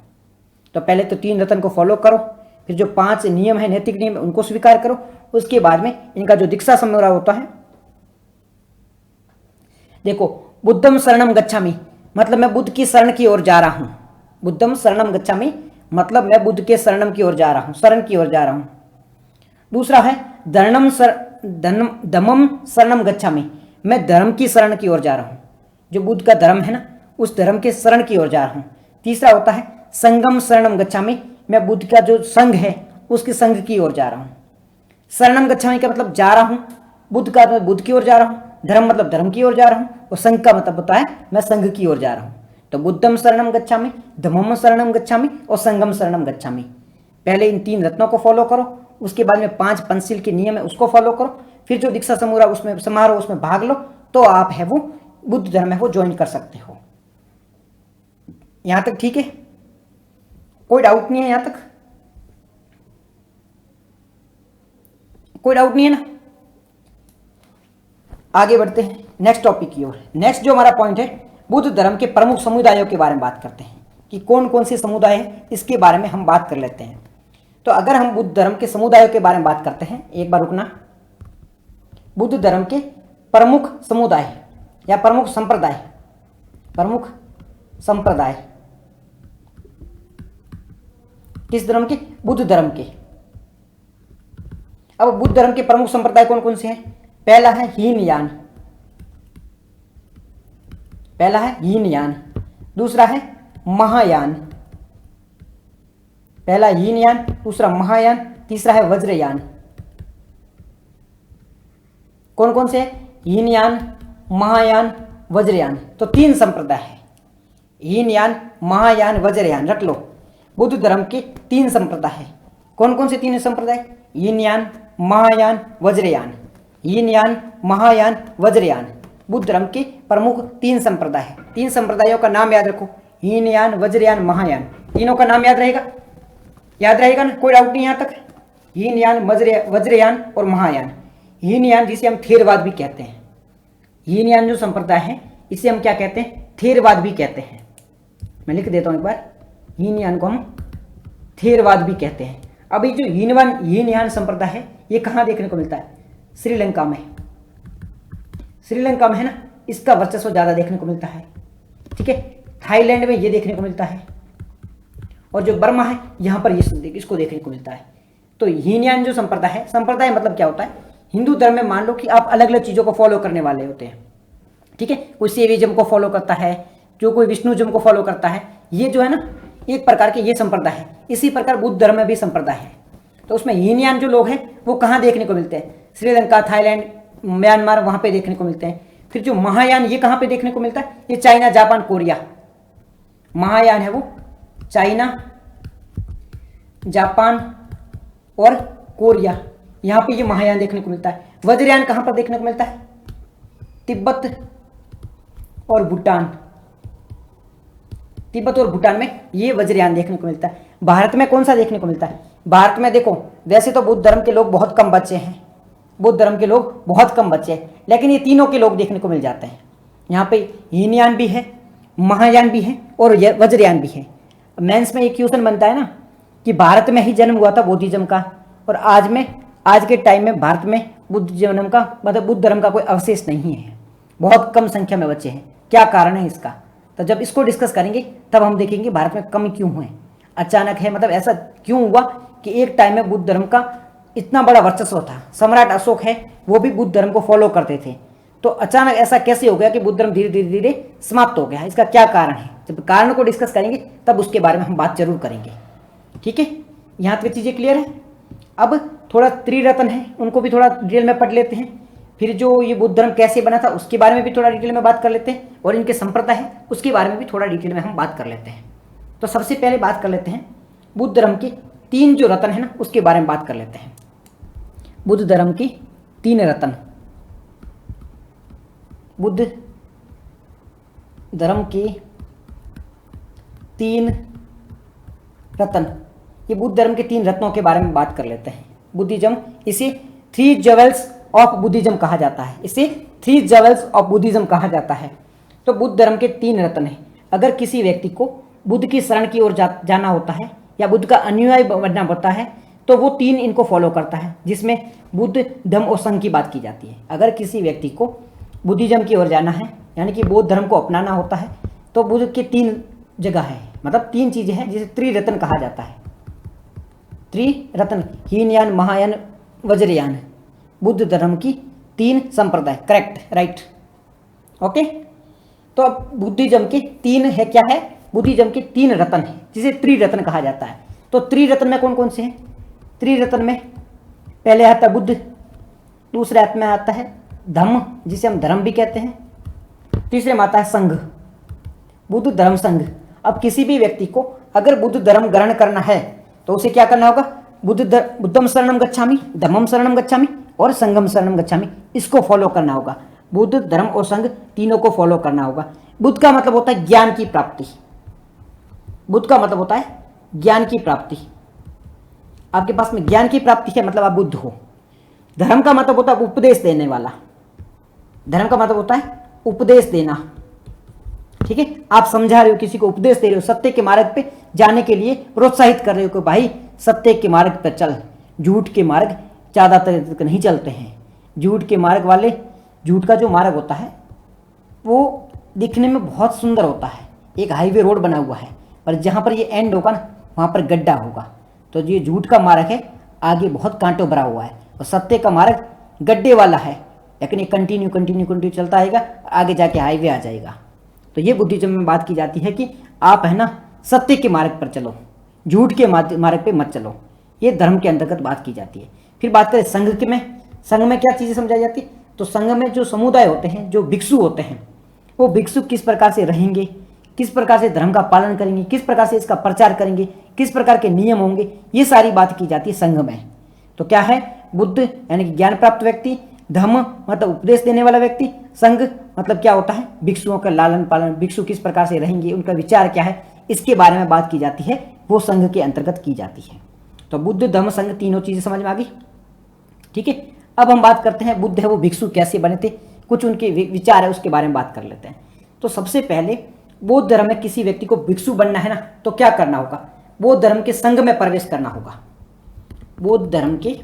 तो पहले तो 3 रत्न को फॉलो करो, फिर जो 5 नियम है, नैतिक नियम है, उनको स्वीकार करो। उसके बाद में इनका जो दीक्षा समारोह होता है, देखो, बुद्धम शरणम गच्छामि मतलब मैं बुद्ध की शरण की ओर जा रहा हूं। बुद्धम शरणम गच्छामि मतलब मैं बुद्ध के शरणम की ओर जा रहा हूं, शरण की ओर जा रहा हूं। दूसरा है धम्मम शरणम गच्छामि, मैं धर्म की शरण की ओर जा रहा हूं, जो बुद्ध का धर्म है ना, उस धर्म के शरण की ओर जा रहा हूं। तीसरा होता है संघम शरणम गच्छामि, मैं बुद्ध का जो संघ है उसके संघ की ओर जा रहा हूं। शरणम गच्छामि का मतलब जा रहा हूं, बुद्ध का मतलब बुद्ध की ओर जा रहा हूं, धर्म मतलब धर्म की ओर जा रहा हूं, और संघ का मतलब होता है मैं संघ की ओर जा रहा हूं। तो बुद्धम शरणम गच्छामि, धम्मम शरणम गच्छामि और संघम शरणम गच्छामि। पहले इन 3 रत्नों को फॉलो करो, उसके बाद में 5 पंचशील के नियम है उसको फॉलो करो, फिर जो दीक्षा समारोह उसमें भाग लो, तो आप है वो बुद्ध धर्म है वो ज्वाइन कर सकते हो। यहां तक ठीक है? कोई डाउट नहीं है यहां तक? कोई डाउट नहीं है ना? आगे बढ़ते हैं नेक्स्ट टॉपिक की ओर। नेक्स्ट जो हमारा पॉइंट है, बुद्ध धर्म के प्रमुख समुदायों के बारे में बात करते हैं कि कौन कौन से समुदाय हैं, इसके बारे में हम बात कर लेते हैं। तो अगर हम बुद्ध धर्म के समुदायों के बारे में बात करते हैं, एक बार रुकना। बुद्ध धर्म के प्रमुख समुदाय या प्रमुख संप्रदाय, प्रमुख संप्रदाय किस धर्म के? बुद्ध धर्म के। अब बुद्ध धर्म के प्रमुख संप्रदाय कौन कौन से हैं? पहला है हीनयान, पहला है हीनयान, दूसरा है महायान, पहला हीनयान, दूसरा महायान, तीसरा है वज्रयान। कौन कौन से? हीनयान, महायान, वज्रयान। तो 3 संप्रदाय है, हीनयान, महायान, वज्रयान। रख लो, बुद्ध धर्म के 3 संप्रदाय है। कौन कौन से 3 संप्रदाय? हीनयान, महायान, वज्रयान। हीनयान, महायान, वज्रयान बुद्ध धर्म के प्रमुख 3 संप्रदाय है। 3 संप्रदायों का नाम याद रखो, हीनयान, वज्रयान, महायान। तीनों का नाम याद रहेगा? याद रहेगा ना? कोई डाउट नहीं यहाँ तक? हीनयान, वज्रयान और महायान। हीनयान जिसे हम थेरवाद भी कहते हैं, हीनयान जो संप्रदाय है इसे हम क्या कहते हैं? थेरवाद भी कहते हैं। मैं लिख देता हूं एक बार, हीनयान को हम थेरवाद भी कहते हैं। अभी जो हीनयान संप्रदाय है ये कहाँ देखने को मिलता है? श्रीलंका में, श्रीलंका में है ना, इसका वर्चस्व ज्यादा देखने को मिलता है। ठीक है, थाईलैंड में ये देखने को मिलता है, और जो बर्मा है यहाँ पर इसको देखने को मिलता है। तो हीनयान जो संप्रदाय है, संप्रदाय मतलब क्या होता है? हिंदू धर्म में मान लो कि आप अलग अलग चीज़ों को फॉलो करने वाले होते हैं। ठीक है, कोई शैविज्म को फॉलो करता है, जो कोई विष्णुज्म को फॉलो करता है। ये जो है ना, एक प्रकार के ये संप्रदाय है। इसी प्रकार बुद्ध धर्म में भी संप्रदाय है। तो उसमें हीनयान जो लोग हैं वो कहाँ देखने को मिलते हैं? श्रीलंका, थाईलैंड, म्यांमार, वहाँ पे देखने को मिलते हैं। फिर जो महायान ये कहाँ पे देखने को मिलता है? ये चाइना, जापान, कोरिया। महायान है वो चाइना, जापान और कोरिया, यहाँ पे ये महायान देखने को मिलता है। वज्रयान कहाँ पर देखने को मिलता है? तिब्बत और भूटान, तिब्बत और भूटान में ये वज्रयान देखने को मिलता है। भारत में कौन सा देखने को मिलता है? भारत में देखो, वैसे तो बुद्ध धर्म के लोग बहुत कम बचे हैं, बुद्ध धर्म के लोग बहुत कम बचे हैं, लेकिन ये तीनों के लोग देखने को मिल जाते हैं। यहाँ पे हीनयान भी है, महायान भी है और वज्रयान भी है। मेंस में एक क्वेश्चन बनता है ना कि भारत में ही जन्म हुआ था बुद्धिज्म का, और आज के टाइम में भारत में बुद्ध जन्म का मतलब बुद्ध धर्म का कोई अवशेष नहीं है, बहुत कम संख्या में बच्चे हैं। क्या कारण है इसका? तो जब इसको डिस्कस करेंगे तब हम देखेंगे भारत में कम क्यों हुए, अचानक है, मतलब ऐसा क्यों हुआ कि एक टाइम में बुद्ध धर्म का इतना बड़ा वर्चस्व था। सम्राट अशोक है वो भी बुद्ध धर्म को फॉलो करते थे, तो अचानक ऐसा कैसे हो गया कि बुद्ध धर्म धीरे धीरे धीरे समाप्त हो गया? इसका क्या कारण है? जब कारण को डिस्कस करेंगे तब उसके बारे में हम बात जरूर करेंगे। ठीक है, यहाँ तक चीज़ें क्लियर है। अब थोड़ा त्रिरत्न है, उनको भी थोड़ा डिटेल में पढ़ लेते हैं। फिर जो ये बुद्ध धर्म कैसे बना था उसके बारे में भी थोड़ा डिटेल में बात कर लेते हैं, और इनके संप्रदाय है उसके बारे में भी थोड़ा डिटेल में हम बात कर लेते हैं। तो सबसे पहले बात कर लेते हैं बुद्ध धर्म के 3 जो रत्न है ना उसके बारे में बात कर लेते हैं। बुद्ध धर्म की 3 रत्न, बुद्ध धर्म के 3 रत्न, ये बुद्ध धर्म के 3 रत्नों के बारे में बात कर लेते हैं। बुद्धिज्म, इसे 3 जेवल्स ऑफ बुद्धिज्म कहा जाता है, इसे 3 जेवल्स ऑफ बुद्धिज्म कहा जाता है। तो बुद्ध धर्म के 3 रत्न हैं। अगर किसी व्यक्ति को बुद्ध की शरण की ओर जाना होता है या बुद्ध का अनुयायी बनना पड़ता है तो वो 3 इनको फॉलो करता है, जिसमें बुद्ध, धम्म और संघ की बात की जाती है। अगर किसी व्यक्ति को बुद्धिज्म की ओर जाना है यानी कि बौद्ध धर्म को अपनाना होता है तो बुद्ध के 3 जगह है, मतलब 3 चीज़ें हैं जिसे त्रिरत्न कहा जाता है। त्रिरत्न, हीनयान, महायान, वज्रयान, बुद्ध धर्म की 3 संप्रदाय। Correct, right, okay. तो अब बुद्धिज्म के 3 है, क्या है? बुद्धिज्म के 3 रत्न है जिसे त्रिरत्न कहा जाता है। तो त्रिरत्न में कौन कौन से हैं? त्रिरत्न में पहले आता है बुद्ध, दूसरे हाथ में आता है धम्म जिसे हम धर्म भी कहते हैं, तीसरे में आता है संघ, बुद्ध धर्म संघ। अब किसी भी व्यक्ति को अगर बुद्ध धर्म ग्रहण करना है तो उसे क्या करना होगा? बुद्धम शरणम गच्छामि, धम्मम शरणम गच्छामि और संघम शरणम गच्छामि, इसको फॉलो करना होगा। बुद्ध, धर्म और संघ तीनों को फॉलो करना होगा। बुद्ध का मतलब होता है ज्ञान की प्राप्ति, बुद्ध का मतलब होता है ज्ञान की प्राप्ति। आपके पास में ज्ञान की प्राप्ति है मतलब आप बुद्ध हो। धर्म का मतलब होता है उपदेश देने वाला, धर्म का मतलब होता है उपदेश देना। ठीक है, आप समझा रहे हो, किसी को उपदेश दे रहे हो, सत्य के मार्ग पे जाने के लिए प्रोत्साहित कर रहे हो कि भाई सत्य के मार्ग पर चल, झूठ के मार्ग ज़्यादातर तक नहीं चलते हैं। झूठ के मार्ग वाले, झूठ का जो मार्ग होता है वो दिखने में बहुत सुंदर होता है, एक हाईवे रोड बना हुआ है, पर जहाँ पर ये एंड होगा ना वहाँ पर गड्ढा होगा। तो ये झूठ का मार्ग है, आगे बहुत कांटों भरा हुआ है, और सत्य का मार्ग गड्ढे वाला है, लेकिन ये कंटिन्यू कंटिन्यू कंटिन्यू चलता आएगा, आगे जाके हाईवे आ जाएगा। तो ये बुद्धिज्म में बात की जाती है कि आप है ना सत्य के मार्ग पर चलो, झूठ के मार्ग पे मत चलो। ये धर्म के अंतर्गत बात की जाती है। फिर बात करें संघ के में, संघ में क्या चीज़ें समझाई जाती है? तो संघ में जो समुदाय होते हैं, जो भिक्षु होते हैं, वो भिक्षु किस प्रकार से रहेंगे, किस प्रकार से धर्म का पालन करेंगे, किस प्रकार से इसका प्रचार करेंगे, किस प्रकार के नियम होंगे, ये सारी बात की जाती है संघ में। तो क्या है? बुद्ध यानी कि ज्ञान प्राप्त व्यक्ति, धम्म मतलब उपदेश देने वाला व्यक्ति, संघ मतलब क्या होता है? भिक्षुओं का लालन पालन, भिक्षु किस प्रकार से रहेंगे, उनका विचार क्या है, इसके बारे में बात की जाती है, वो संघ के अंतर्गत की जाती है। तो बुद्ध धम्म संघ तीनों चीजें समझ में आ गई। ठीक है, अब हम बात करते हैं बुद्ध है वो भिक्षु कैसे बने थे, कुछ उनके विचार है उसके बारे में बात कर लेते हैं। तो सबसे पहले बौद्ध धर्म में किसी व्यक्ति को भिक्षु बनना है ना, तो क्या करना होगा? बौद्ध धर्म के संघ में प्रवेश करना होगा। बौद्ध धर्म के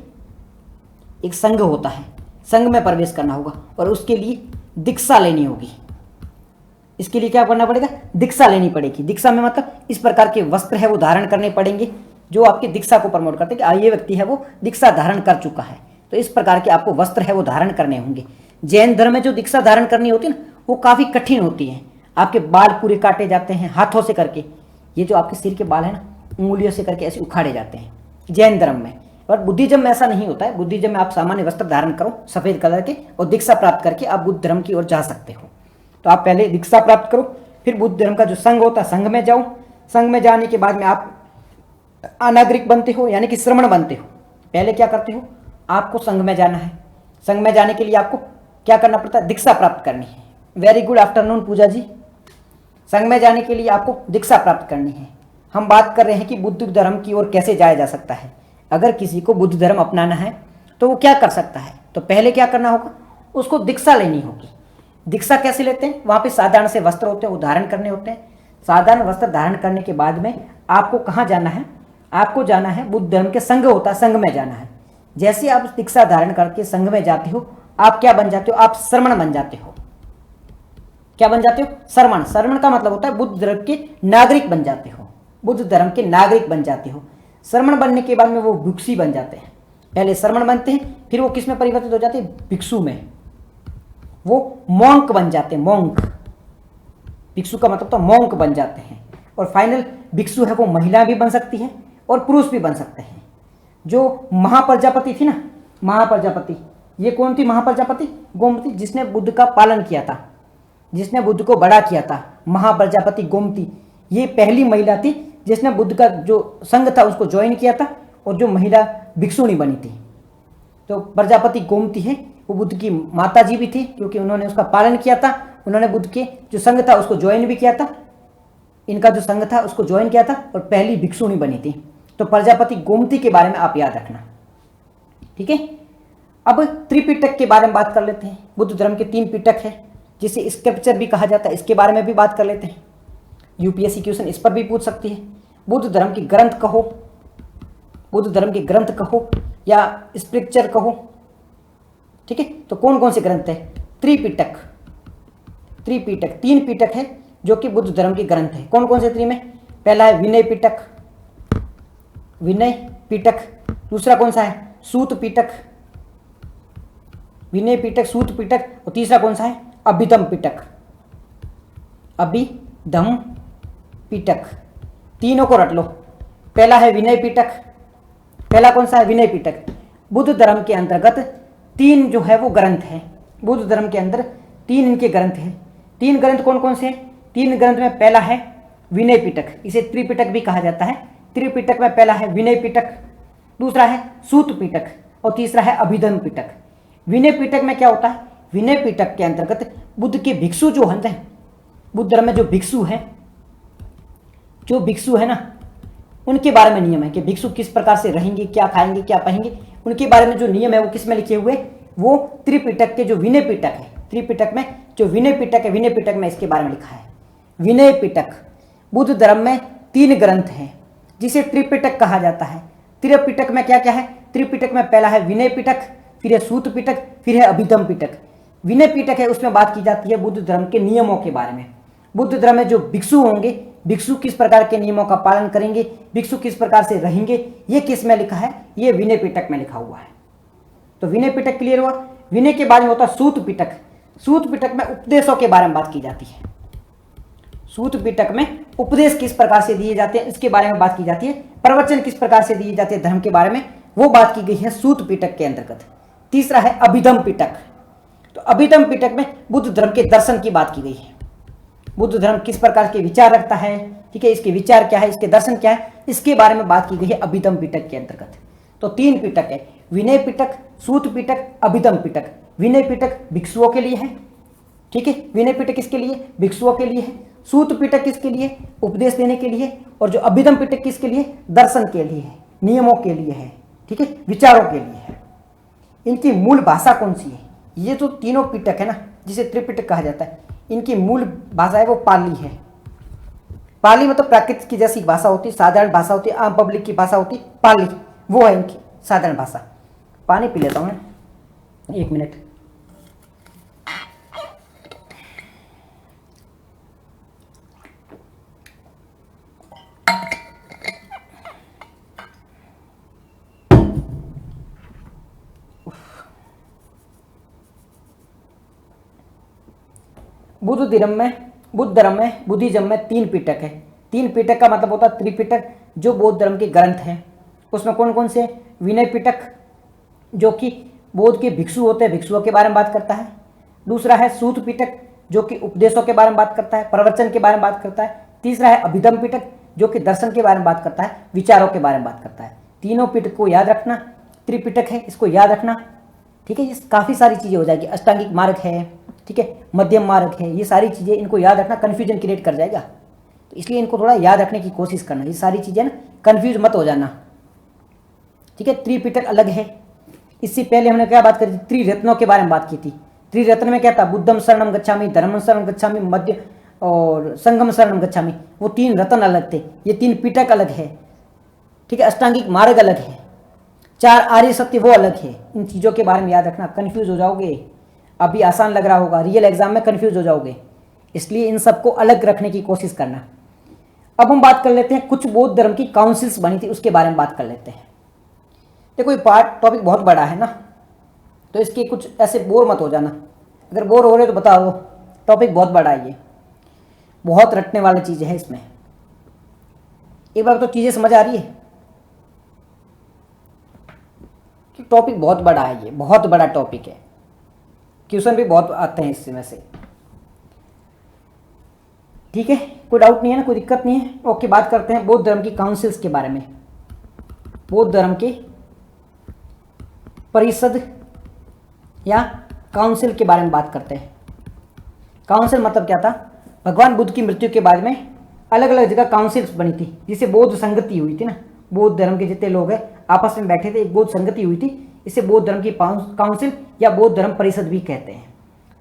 एक संघ होता है, संघ में प्रवेश करना होगा, और उसके लिए दीक्षा लेनी होगी। इसके लिए क्या करना पड़ेगा? दीक्षा लेनी पड़ेगी। दीक्षा में मतलब इस प्रकार के वस्त्र है वो धारण करने पड़ेंगे जो आपकी दीक्षा को प्रमोट करते हैं कि ये व्यक्ति है वो दीक्षा धारण कर चुका है, तो इस प्रकार के आपको वस्त्र है वो धारण करने होंगे। जैन धर्म में जो दीक्षा धारण करनी होती है ना, वो काफ़ी कठिन होती है। आपके बाल पूरे काटे जाते हैं हाथों से करके, ये जो आपके सिर के बाल है ना, उंगलियों से करके ऐसे उखाड़े जाते हैं जैन धर्म में। और बुद्धिज्म में ऐसा नहीं होता है। बुद्धिज्म में आप सामान्य वस्त्र धारण करो सफ़ेद कलर के, और दीक्षा प्राप्त करके आप बुद्ध धर्म की ओर जा सकते हो। तो आप पहले दीक्षा प्राप्त करो, फिर बुद्ध धर्म का जो संघ होता है संघ में जाओ। संघ में जाने के बाद में आप अनागरिक बनते हो, यानी कि श्रमण बनते हो। पहले क्या करते हो? आपको संघ में जाना है। संघ में जाने के लिए आपको क्या करना पड़ता है? दीक्षा प्राप्त करनी है। वेरी गुड आफ्टरनून पूजा जी। संघ में जाने के लिए आपको दीक्षा प्राप्त करनी है। हम बात कर रहे हैं कि बुद्ध धर्म की ओर कैसे जाया जा सकता है। अगर किसी को बुद्ध धर्म अपनाना है तो वो क्या कर सकता है? तो पहले क्या करना होगा? उसको दीक्षा लेनी होगी। दीक्षा कैसे लेते हैं? वहाँ पे साधारण से वस्त्र होते हैं, वो धारण करने होते हैं। साधारण वस्त्र धारण करने के बाद में आपको कहाँ जाना है? आपको जाना है बुद्ध धर्म के संघ होता है, संघ में जाना है। जैसे आप दीक्षा धारण करके संघ में जाते हो, आप क्या बन जाते हो? आप श्रमण बन जाते हो। क्या बन जाते हो? श्रमण। श्रमण का मतलब होता है बुद्ध धर्म के नागरिक बन जाते हो। बुद्ध धर्म के नागरिक बन जाते हो। श्रमण बनने के बाद में वो भिक्षु बन जाते हैं। पहले श्रमण बनते हैं, फिर वो किस में परिवर्तित हो जाते हैं? भिक्षु में। वो मॉन्क बन जाते हैं। मॉन्क, भिक्षु का मतलब तो मॉन्क बन जाते हैं। और फाइनल भिक्षु है वो महिला भी बन सकती है और पुरुष भी बन सकते हैं। जो महाप्रजापति थी ना, महाप्रजापति, ये कौन थी? महाप्रजापति गोमती, जिसने बुद्ध का पालन किया था, जिसने बुद्ध को बड़ा किया था। महाप्रजापति गोमती ये पहली महिला थी जिसने बुद्ध का जो संघ था उसको ज्वाइन किया था, और जो महिला भिक्षुणी बनी थी। तो प्रजापति गोमती है वो बुद्ध की माता जी भी थी, क्योंकि उन्होंने उसका पालन किया था। उन्होंने बुद्ध के जो संघ था उसको ज्वाइन भी किया था, इनका जो संघ था उसको ज्वाइन किया था, और पहली भिक्षुणी बनी थी। तो प्रजापति गोमती के बारे में आप याद रखना। ठीक है, अब त्रिपिटक के बारे में बात कर लेते हैं। बुद्ध धर्म के 3 पिटक है, जिसे स्क्रिप्चर भी कहा जाता है, इसके बारे में भी बात कर लेते हैं। यूपीएससी क्वेश्चन इस पर भी पूछ सकती है। बुद्ध धर्म के ग्रंथ कहो, बुद्ध धर्म के ग्रंथ कहो या स्क्रिप्चर कहो। ठीक है, तो कौन कौन से ग्रंथ है? त्रिपिटक। त्रिपिटक 3 पिटक है जो कि बुद्ध धर्म के ग्रंथ है। कौन कौन से 3 में? पहला है विनय पिटक, विनय पिटक। दूसरा कौन सा है? सूत पिटक, विनय पिटक, सूत पिटक। और तीसरा कौन सा है? अभिधम पिटक, अभिधम पिटक। तीनों को रट लो। पहला है विनय पिटक। पहला कौन सा है? विनय पिटक। बुद्ध धर्म के अंतर्गत 3 जो है वो ग्रंथ है। बुद्ध धर्म के अंदर 3 इनके ग्रंथ हैं। 3 ग्रंथ कौन कौन से हैं? 3 ग्रंथ में पहला है विनय पिटक, इसे त्रिपिटक भी कहा जाता है। त्रिपिटक में पहला है विनय पिटक, दूसरा है सूत पिटक, और तीसरा है अभिधम पिटक। विनय पिटक में क्या होता है? विनय पिटक के अंतर्गत बुद्ध के भिक्षु जो हैं, बुद्ध धर्म में जो भिक्षु है ना, उनके बारे में नियम है कि भिक्षु किस प्रकार से रहेंगे, क्या खाएंगे, क्या पहनेंगे, उनके बारे में जो नियम है वो किस में लिखे हुए? वो त्रिपिटक के जो विनय पिटक है, त्रिपिटक में जो विनय पिटक है, विनय पिटक में इसके बारे में लिखा है। विनय पिटक। बुद्ध धर्म में 3 ग्रंथ हैं जिसे त्रिपिटक कहा जाता है। त्रिपिटक में क्या क्या है? त्रिपिटक में पहला है विनय पिटक, फिर है सूत पिटक, फिर है अभिधम पिटक। विनय पिटक है उसमें बात की जाती है बुद्ध धर्म के नियमों के बारे में। बुद्ध धर्म में जो भिक्षु होंगे, भिक्षु किस प्रकार के नियमों का पालन करेंगे, भिक्षु किस प्रकार से रहेंगे, ये किस में लिखा है, ये विनय पिटक में लिखा हुआ है। तो विनय पिटक क्लियर हुआ। विनय के बारे में होता है सूत पिटक। सूत पिटक में उपदेशों के बारे में बात की जाती है। सूत पिटक में उपदेश किस प्रकार से दिए जाते हैं इसके बारे में बात की जाती है। प्रवचन किस प्रकार से दिए जाते हैं धर्म के बारे में, वो बात की गई है सूत पिटक के अंतर्गत। तीसरा है अभिधम पिटक। तो अभिधम पिटक में बुद्ध धर्म के दर्शन की बात की गई है। बुद्ध धर्म किस प्रकार के विचार रखता है, ठीक है, इसके विचार क्या है, इसके दर्शन क्या है, इसके बारे में बात की गई है अभिधम पिटक के अंतर्गत। तो 3 पिटक है, विनय पिटक, सूत पिटक, अभिधम पिटक। विनय पिटक भिक्षुओं के लिए है, ठीक है, विनय पिटक किसके लिए, भिक्षुओं के लिए है। सूत पिटक किसके लिए, उपदेश देने के लिए। और जो अभिधम पिटक किसके लिए, दर्शन के लिए है, नियमों के लिए है, ठीक है, विचारों के लिए है। इनकी मूल भाषा कौन सी है, ये तो तीनों पिटक है ना, जिसे त्रिपिटक कहा जाता है, इनकी मूल भाषा है वो पाली है। पाली मतलब प्राकृत की जैसी भाषा होती है, साधारण भाषा होती है, आम पब्लिक की भाषा होती है, पाली वो है इनकी साधारण भाषा। पानी पी लेता हूँ मैं, 1 मिनट। बुद्ध धर्म में बुद्धिज्म में 3 पिटक है। 3 पिटक का मतलब होता है त्रिपिटक, जो बौद्ध धर्म के ग्रंथ हैं। उसमें कौन कौन से, विनय पिटक जो कि बौद्ध के भिक्षु होते हैं, भिक्षुओं के बारे में बात करता है। दूसरा है सूत पिटक जो कि उपदेशों के बारे में बात करता है, प्रवचन के बारे में बात करता है। तीसरा है अभिधम पिटक जो कि दर्शन के बारे में बात करता है, विचारों के बारे में बात करता है। तीनों पिटक को याद रखना, त्रिपिटक है इसको याद रखना, ठीक है। ये काफ़ी सारी चीज़ें हो जाएगी, अष्टांगिक मार्ग है, ठीक है, मध्यम मार्ग है, ये सारी चीज़ें इनको याद रखना कन्फ्यूजन क्रिएट कर जाएगा, तो इसलिए इनको थोड़ा याद रखने की कोशिश करना। ये सारी चीज़ें ना कन्फ्यूज मत हो जाना, ठीक है। त्रिपिटक अलग है। इससे पहले हमने क्या बात करी थी, त्रिरत्नों के बारे में बात की थी। त्रिरत्न में क्या था, बुद्धम शरणम गच्छामि, धर्मम शरणम गच्छामि, मध्य और संगम शरणम गच्छामि, वो 3 रत्न अलग थे, ये 3 पिटक अलग है, ठीक है। अष्टांगिक मार्ग अलग है, 4 आर्य सत्य वो अलग है। इन चीज़ों के बारे में याद रखना, कन्फ्यूज हो जाओगे। अभी आसान लग रहा होगा, रियल एग्जाम में कन्फ्यूज हो जाओगे, इसलिए इन सबको अलग रखने की कोशिश करना। अब हम बात कर लेते हैं कुछ बौद्ध धर्म की काउंसिल्स बनी थी, उसके बारे में बात कर लेते हैं। देखो ये टॉपिक बहुत बड़ा है ना, तो इसके कुछ ऐसे बोर मत हो जाना। अगर बोर हो रहे तो बता दो, टॉपिक बहुत बड़ा है, ये बहुत रटने वाली चीज़ें हैं इसमें। एक बार तो चीज़ें समझ आ रही है कि टॉपिक बहुत बड़ा है, ये बहुत बड़ा टॉपिक है, क्वेश्चन भी बहुत आते हैं इसमें से, ठीक है। कोई डाउट नहीं है ना, कोई दिक्कत नहीं है। ओके, बात करते हैं बौद्ध धर्म की काउंसिल्स के बारे में। बौद्ध धर्म के परिषद या काउंसिल के बारे में बात करते हैं। काउंसिल मतलब क्या था, भगवान बुद्ध की मृत्यु के बाद में अलग अलग जगह काउंसिल्स बनी थी, जिसे बौद्ध संगति हुई थी ना, बौद्ध धर्म के जितने लोग हैं आपस में बैठे थे, एक बौद्ध संगति हुई थी, इसे बौद्ध धर्म की काउंसिल या बौद्ध धर्म परिषद भी कहते हैं।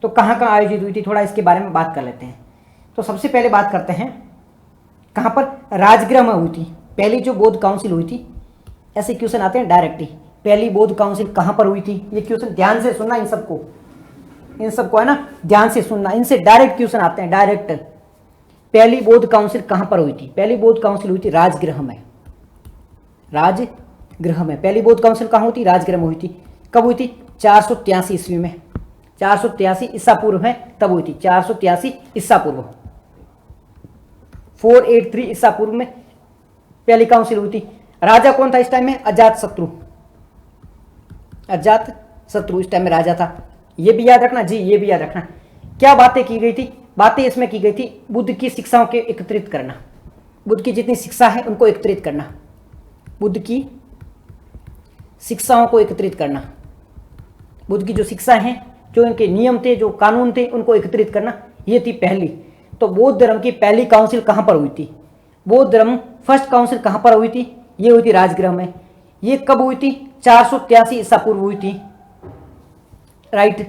तो कहाँ कहाँ आयोजित हुई थी, थोड़ा इसके बारे में बात कर लेते हैं। तो सबसे पहले बात करते हैं कहाँ पर, राजगृह में हुई थी पहली जो बौद्ध काउंसिल हुई थी। ऐसे क्वेश्चन आते हैं डायरेक्टली, पहली बौद्ध काउंसिल कहाँ पर हुई थी, ये क्वेश्चन ध्यान से सुनना, इन सबको है ना ध्यान से सुनना, इनसे डायरेक्ट क्वेश्चन आते हैं डायरेक्ट। पहली बौद्ध काउंसिल कहाँ पर हुई थी, पहली बौद्ध काउंसिल हुई थी राजगृह में। राजगृह में पहली बौद्ध काउंसिल कहाँ हुई थी, राजगृह में हुई थी। कब हुई थी, 483 ईस्वी में, 483 ईसा पूर्व में तब हुई थी, 483 ईसा पूर्व, 483 ईसा पूर्व में पहली काउंसिल हुई थी। राजा कौन था इस टाइम में, अजात शत्रु इस टाइम में राजा था। ये भी याद रखना जी, ये भी याद रखना। क्या बातें की गई थी, बातें इसमें की गई थी बुद्ध की शिक्षाओं के एकत्रित करना, बुद्ध की जितनी शिक्षा है उनको एकत्रित करना, बुद्ध की शिक्षाओं को एकत्रित करना, बुद्ध की जो शिक्षा है, जो इनके नियम थे, जो कानून थे, उनको एकत्रित करना, ये थी पहली। तो बौद्ध धर्म की पहली काउंसिल कहाँ पर हुई थी, बौद्ध धर्म फर्स्ट काउंसिल कहाँ पर हुई थी, ये हुई थी राजगृह में। ये कब हुई थी, 483 ईसा पूर्व हुई थी, राइट।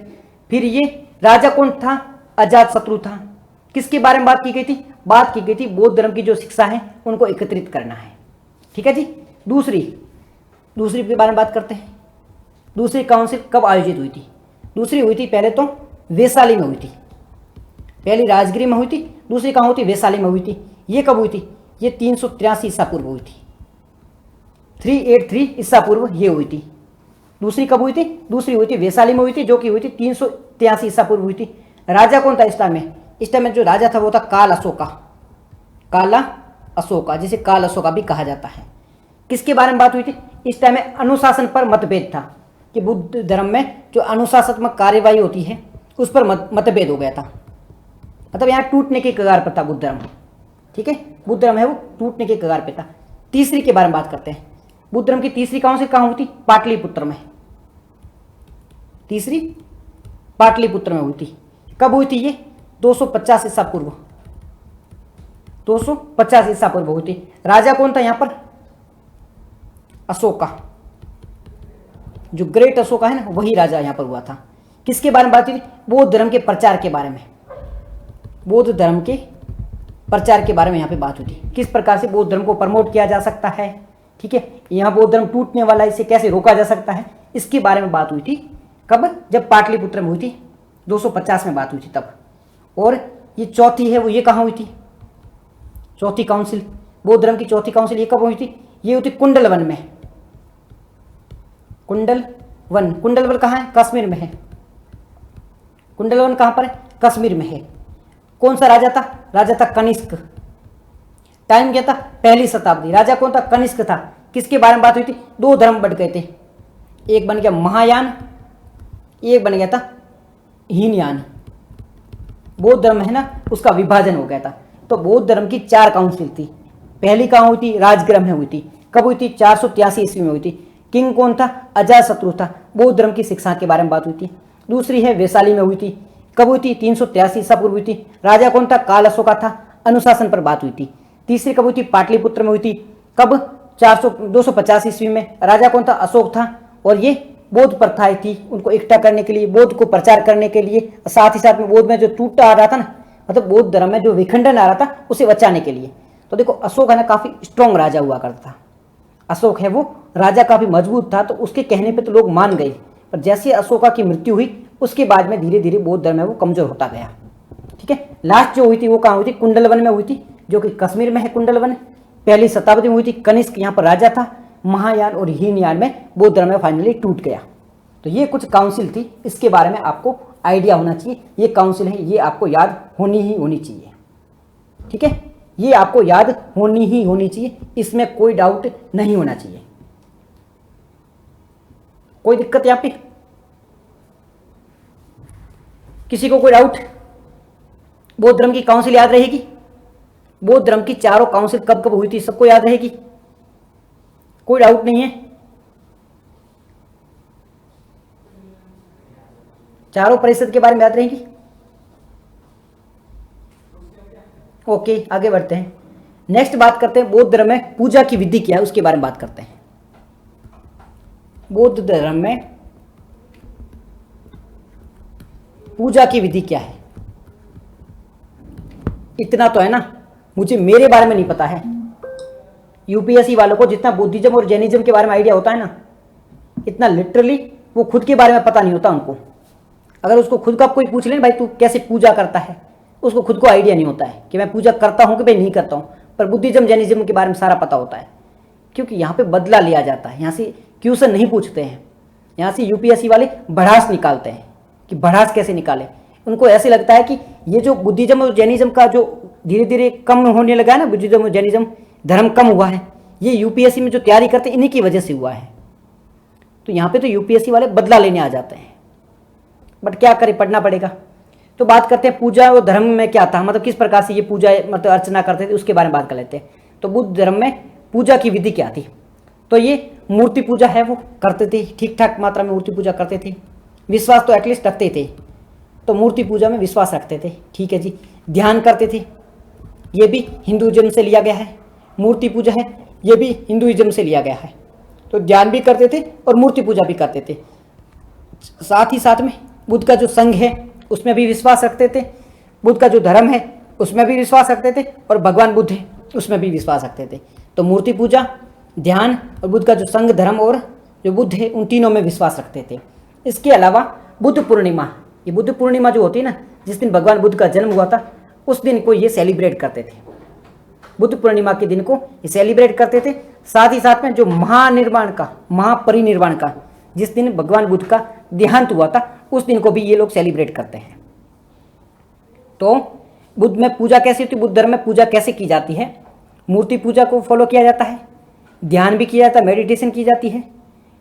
फिर ये राजा कौन था, अजात शत्रु था। किसके बारे में बात की गई थी, बात की गई थी बौद्ध धर्म की जो शिक्षा है उनको एकत्रित करना है, ठीक है जी। दूसरी के बारे में बात करते हैं। दूसरी काउंसिल कब आयोजित हुई थी, दूसरी हुई थी पहले तो वैशाली में हुई थी। पहली राजगिरी में हुई थी, दूसरी कहाँ हुई थी? वैशाली में हुई थी। ये कब हुई थी? ये 383 ईसा पूर्व हुई थी। 383 ईसा पूर्व ये हुई थी। दूसरी कब हुई थी? दूसरी हुई थी वैशाली में हुई थी, जो कि हुई थी 383 ईसा पूर्व हुई थी। राजा कौन था इस टाइम में? इस टाइम में जो राजा था वो था काल अशोका। काला अशोका, जिसे काल अशोका भी कहा जाता है। किसके बारे में बात हुई थी? इस टाइम में अनुशासन पर मतभेद था कि बुद्ध धर्म में जो अनुशासनात्मक कार्यवाही होती है उस पर मतभेद हो गया था। मतलब यहाँ टूटने के कगार पर था बुद्ध धर्म। ठीक है, बुद्ध धर्म है वो टूटने के कगार पे था। तीसरी के बारे में बात करते हैं। बुद्ध धर्म की तीसरी कहाँ से कहाँ हुई थी? पाटलिपुत्र में। तीसरी पाटलिपुत्र में हुई थी। कब हुई थी ये? 250 ईसा पूर्व। 250 ईसा पूर्व हुई थी। राजा कौन था यहाँ पर? अशोका। जो ग्रेट अशोका है ना, वही राजा यहाँ पर हुआ था। किसके बारे में बात हुई थी? बौद्ध धर्म के प्रचार के बारे में। बौद्ध धर्म के प्रचार के बारे में यहाँ पे बात हुई थी। किस प्रकार से बौद्ध धर्म को प्रमोट किया जा सकता है। ठीक है, यहाँ बौद्ध धर्म टूटने वाला है, इसे कैसे रोका जा सकता है, इसके बारे में बात हुई थी। कब? जब पाटलिपुत्र में हुई थी, 250 में बात हुई थी तब। और ये चौथी है वो, ये कहाँ हुई थी? चौथी काउंसिल, बौद्ध धर्म की चौथी काउंसिल, ये कब हुई थी? ये हुई थी कुंडलवन में। कुंडलवन, कुंडलवन कहाँ है? कश्मीर में है। कुंडलवन कहाँ पर है? कश्मीर में है। कौन सा राजा था? राजा था कनिष्क। टाइम क्या था? पहली शताब्दी। राजा कौन था? कनिष्क था। किसके बारे में बात हुई थी? दो धर्म बढ़ गए थे, एक बन गया महायान, एक बन गया था हीनयान। बौद्ध धर्म है ना, उसका विभाजन हो गया था। तो बौद्ध धर्म की 4 काउंसिल थी। पहली कहाँ हुई थी? राजगृह में हुई थी। कब हुई थी? 483 ईस्वी में हुई थी। किंग कौन था? अजातशत्रु था। बौद्ध धर्म की शिक्षा के बारे में बात हुई थी। दूसरी है वैशाली में हुई थी। कब हुई थी? 383 ईसा पूर्व हुई थी। राजा कौन था? काल अशोका था। अनुशासन पर बात हुई थी। तीसरी कब हुई थी? पाटलिपुत्र में हुई थी। कब? 250 ईस्वी में। राजा कौन था? अशोक था। और ये बौद्ध प्रथाएं थी, उनको इकट्ठा करने के लिए, बौद्ध को प्रचार करने के लिए, साथ ही साथ में बौद्ध में जो टूटा आ रहा था ना, मतलब बौद्ध धर्म में जो विखंडन आ रहा था उसे बचाने के लिए। तो देखो अशोक है ना, काफी स्ट्रॉन्ग राजा हुआ करता था। अशोक है वो राजा काफी मजबूत था, तो उसके कहने पे तो लोग मान गए। पर जैसे अशोका की मृत्यु हुई उसके बाद में धीरे धीरे बौद्ध धर्म है वो कमजोर होता गया। ठीक है, लास्ट जो हुई थी वो कहाँ हुई थी? कुंडलवन में हुई थी, जो कि कश्मीर में है कुंडलवन। पहली शताब्दी में हुई थी। कनिष्क यहाँ पर राजा था। महायान और हीनयान में बौद्ध धर्म में फाइनली टूट गया। तो ये कुछ काउंसिल थी, इसके बारे में आपको आइडिया होना चाहिए। ये काउंसिल है, ये आपको याद होनी चाहिए। ठीक है, ये आपको याद होनी चाहिए, इसमें कोई डाउट नहीं होना चाहिए। कोई दिक्कत यहाँ पे? किसी को कोई डाउट? बौद्ध धर्म की काउंसिल याद रहेगी? बौद्ध धर्म की चारों काउंसिल कब कब हुई थी सबको याद रहेगी? कोई डाउट नहीं है? चारों परिषद के बारे में याद रहेगी? ओके, आगे बढ़ते हैं। नेक्स्ट बात करते हैं बौद्ध धर्म में पूजा की विधि क्या है, उसके बारे में बात करते हैं। बौद्ध धर्म में पूजा की विधि क्या है? इतना तो है ना, मुझे मेरे बारे में नहीं पता है। यूपीएससी वालों को जितना बुद्धिज्म और जैनिज्म के बारे में आइडिया होता है ना, इतना लिटरली वो खुद के बारे में पता नहीं होता उनको। अगर उसको खुद का कोई पूछ ले भाई तू कैसे पूजा करता है, उसको खुद को आइडिया नहीं होता है कि मैं पूजा करता हूं कि भाई नहीं करता हूं। पर बुद्धिज्म जैनिज्म के बारे में सारा पता होता है, क्योंकि यहाँ पे बदला लिया जाता है। यहाँ से क्वेश्चन नहीं पूछते हैं, यहाँ से यूपीएससी वाले भड़ास निकालते हैं कि भड़ास कैसे निकाले। उनको ऐसे लगता है कि ये जो बुद्धिज्म और जैनिज्म का जो धीरे धीरे कम होने लगा है ना, बुद्धिज्म और जैनिज्म धर्म कम हुआ है, ये यूपीएससी में जो तैयारी करते हैं इन्हीं की वजह से हुआ है। तो यहाँ पे तो यूपीएससी वाले बदला लेने आ जाते हैं, बट क्या करें, पढ़ना पड़ेगा। तो बात करते हैं पूजा और धर्म में क्या था, मतलब किस प्रकार से ये पूजा मतलब अर्चना करते थे, उसके बारे में बात कर लेते हैं। तो बुद्ध धर्म में पूजा की विधि क्या थी? तो ये मूर्ति पूजा है वो करते थे, ठीक ठाक मात्रा में मूर्ति पूजा करते थे। विश्वास तो एटलीस्ट रखते थे, तो मूर्ति पूजा में विश्वास रखते थे। ठीक है जी। ध्यान करते थे, ये भी हिंदुइज्म से लिया गया है। मूर्ति पूजा है, ये भी हिंदुइज्म से लिया गया है। तो ध्यान भी करते थे और मूर्ति पूजा भी करते थे। साथ ही साथ में बुद्ध का जो संघ है उसमें भी विश्वास रखते थे, बुद्ध का जो धर्म है उसमें भी विश्वास रखते थे, और भगवान बुद्ध है उसमें भी विश्वास रखते थे। तो मूर्ति पूजा, ध्यान और बुद्ध का जो संघ धर्म और जो बुद्ध है उन तीनों में विश्वास रखते थे। इसके अलावा बुद्ध पूर्णिमा, ये बुद्ध पूर्णिमा जो होती है ना, जिस दिन भगवान बुद्ध का जन्म हुआ था, उस दिन को ये सेलिब्रेट करते थे। बुद्ध पूर्णिमा के दिन को ये सेलिब्रेट करते थे। साथ ही साथ में जो महानिर्वाण का, महापरिनिर्वाण का, जिस दिन भगवान बुद्ध का देहांत हुआ था, उस दिन को भी ये लोग सेलिब्रेट करते हैं। तो बुद्ध में पूजा कैसी होती है, बुद्ध धर्म में पूजा कैसे की जाती है? मूर्ति पूजा को फॉलो किया जाता है, ध्यान भी किया जाता है, मेडिटेशन की जाती है,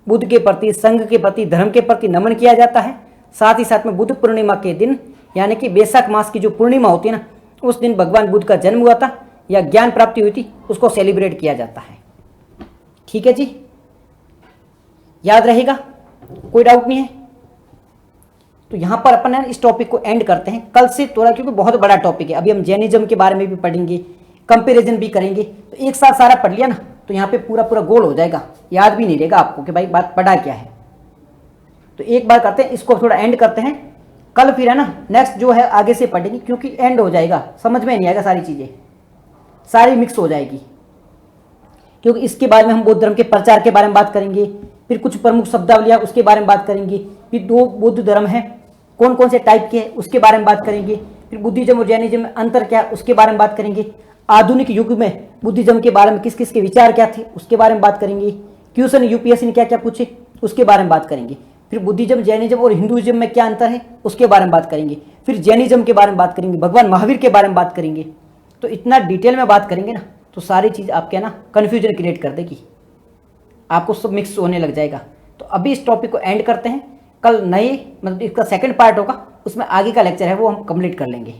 बुद्ध के प्रति, संघ के प्रति, धर्म के प्रति नमन किया जाता है। साथ ही साथ में बुद्ध पूर्णिमा के दिन, यानी कि वैशाख मास की जो पूर्णिमा होती है ना, उस दिन भगवान बुद्ध का जन्म हुआ था या ज्ञान प्राप्ति हुई थी, उसको सेलिब्रेट किया जाता है। ठीक है जी, याद रहेगा, कोई डाउट नहीं है? तो यहां पर अपन इस टॉपिक को एंड करते हैं। कल से थोड़ा, क्योंकि बहुत बड़ा टॉपिक है, अभी हम जैनिज्म के बारे में भी पढ़ेंगे, कंपैरिजन भी करेंगे, तो एक साथ सारा पढ़ लिया ना तो यहाँ पे पूरा पूरा गोल हो जाएगा, याद भी नहीं रहेगा आपको कि भाई बात पढ़ा क्या है। तो एक बार करते हैं, इसको थोड़ा एंड करते हैं, कल फिर है ना नेक्स्ट जो है आगे से पढ़ेंगे, क्योंकि एंड हो जाएगा, समझ में नहीं आएगा, सारी चीज़ें सारी मिक्स हो जाएगी। क्योंकि इसके बाद में हम बौद्ध धर्म के प्रचार के बारे में बात करेंगे, फिर कुछ प्रमुख शब्दावलियाँ उसके बारे में बात करेंगे, फिर दो बौद्ध धर्म है कौन कौन से टाइप के हैं उसके बारे में बात करेंगे, फिर बुद्धिज्म और जैनिज्म में अंतर क्या है उसके बारे में बात करेंगे, आधुनिक युग में बुद्धिज्म के बारे में किस किस के विचार क्या थे उसके बारे में बात करेंगे, क्वेश्चन यूपीएससी ने क्या क्या पूछे उसके बारे में बात करेंगे, फिर बुद्धिज्म, जैनिज्म और हिंदुइज्म में क्या अंतर है उसके बारे में बात करेंगे, फिर जैनिज्म के बारे में बात करेंगे, भगवान महावीर के बारे में बात करेंगे। तो इतना डिटेल में बात करेंगे ना तो सारी चीज़ आपके ना कन्फ्यूजन क्रिएट कर देगी, आपको सब मिक्स होने लग जाएगा। तो अभी इस टॉपिक को एंड करते हैं, कल नए मतलब इसका सेकंड पार्ट होगा, उसमें आगे का लेक्चर है वो हम कंप्लीट कर लेंगे,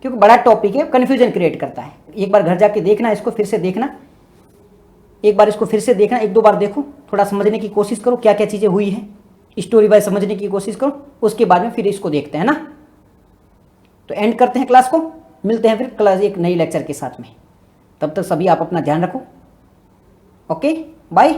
क्योंकि बड़ा टॉपिक है, कन्फ्यूजन क्रिएट करता है। एक बार घर जाके देखना, इसको फिर से देखना, एक बार इसको फिर से देखना, एक दो बार देखो, थोड़ा समझने की कोशिश करो क्या क्या चीज़ें हुई हैं, स्टोरी वाइज समझने की कोशिश करो, उसके बाद में फिर इसको देखते हैं ना। तो एंड करते हैं क्लास को, मिलते हैं फिर क्लास एक नई लेक्चर के साथ में। तब तक सभी आप अपना ध्यान रखो। Okay, bye.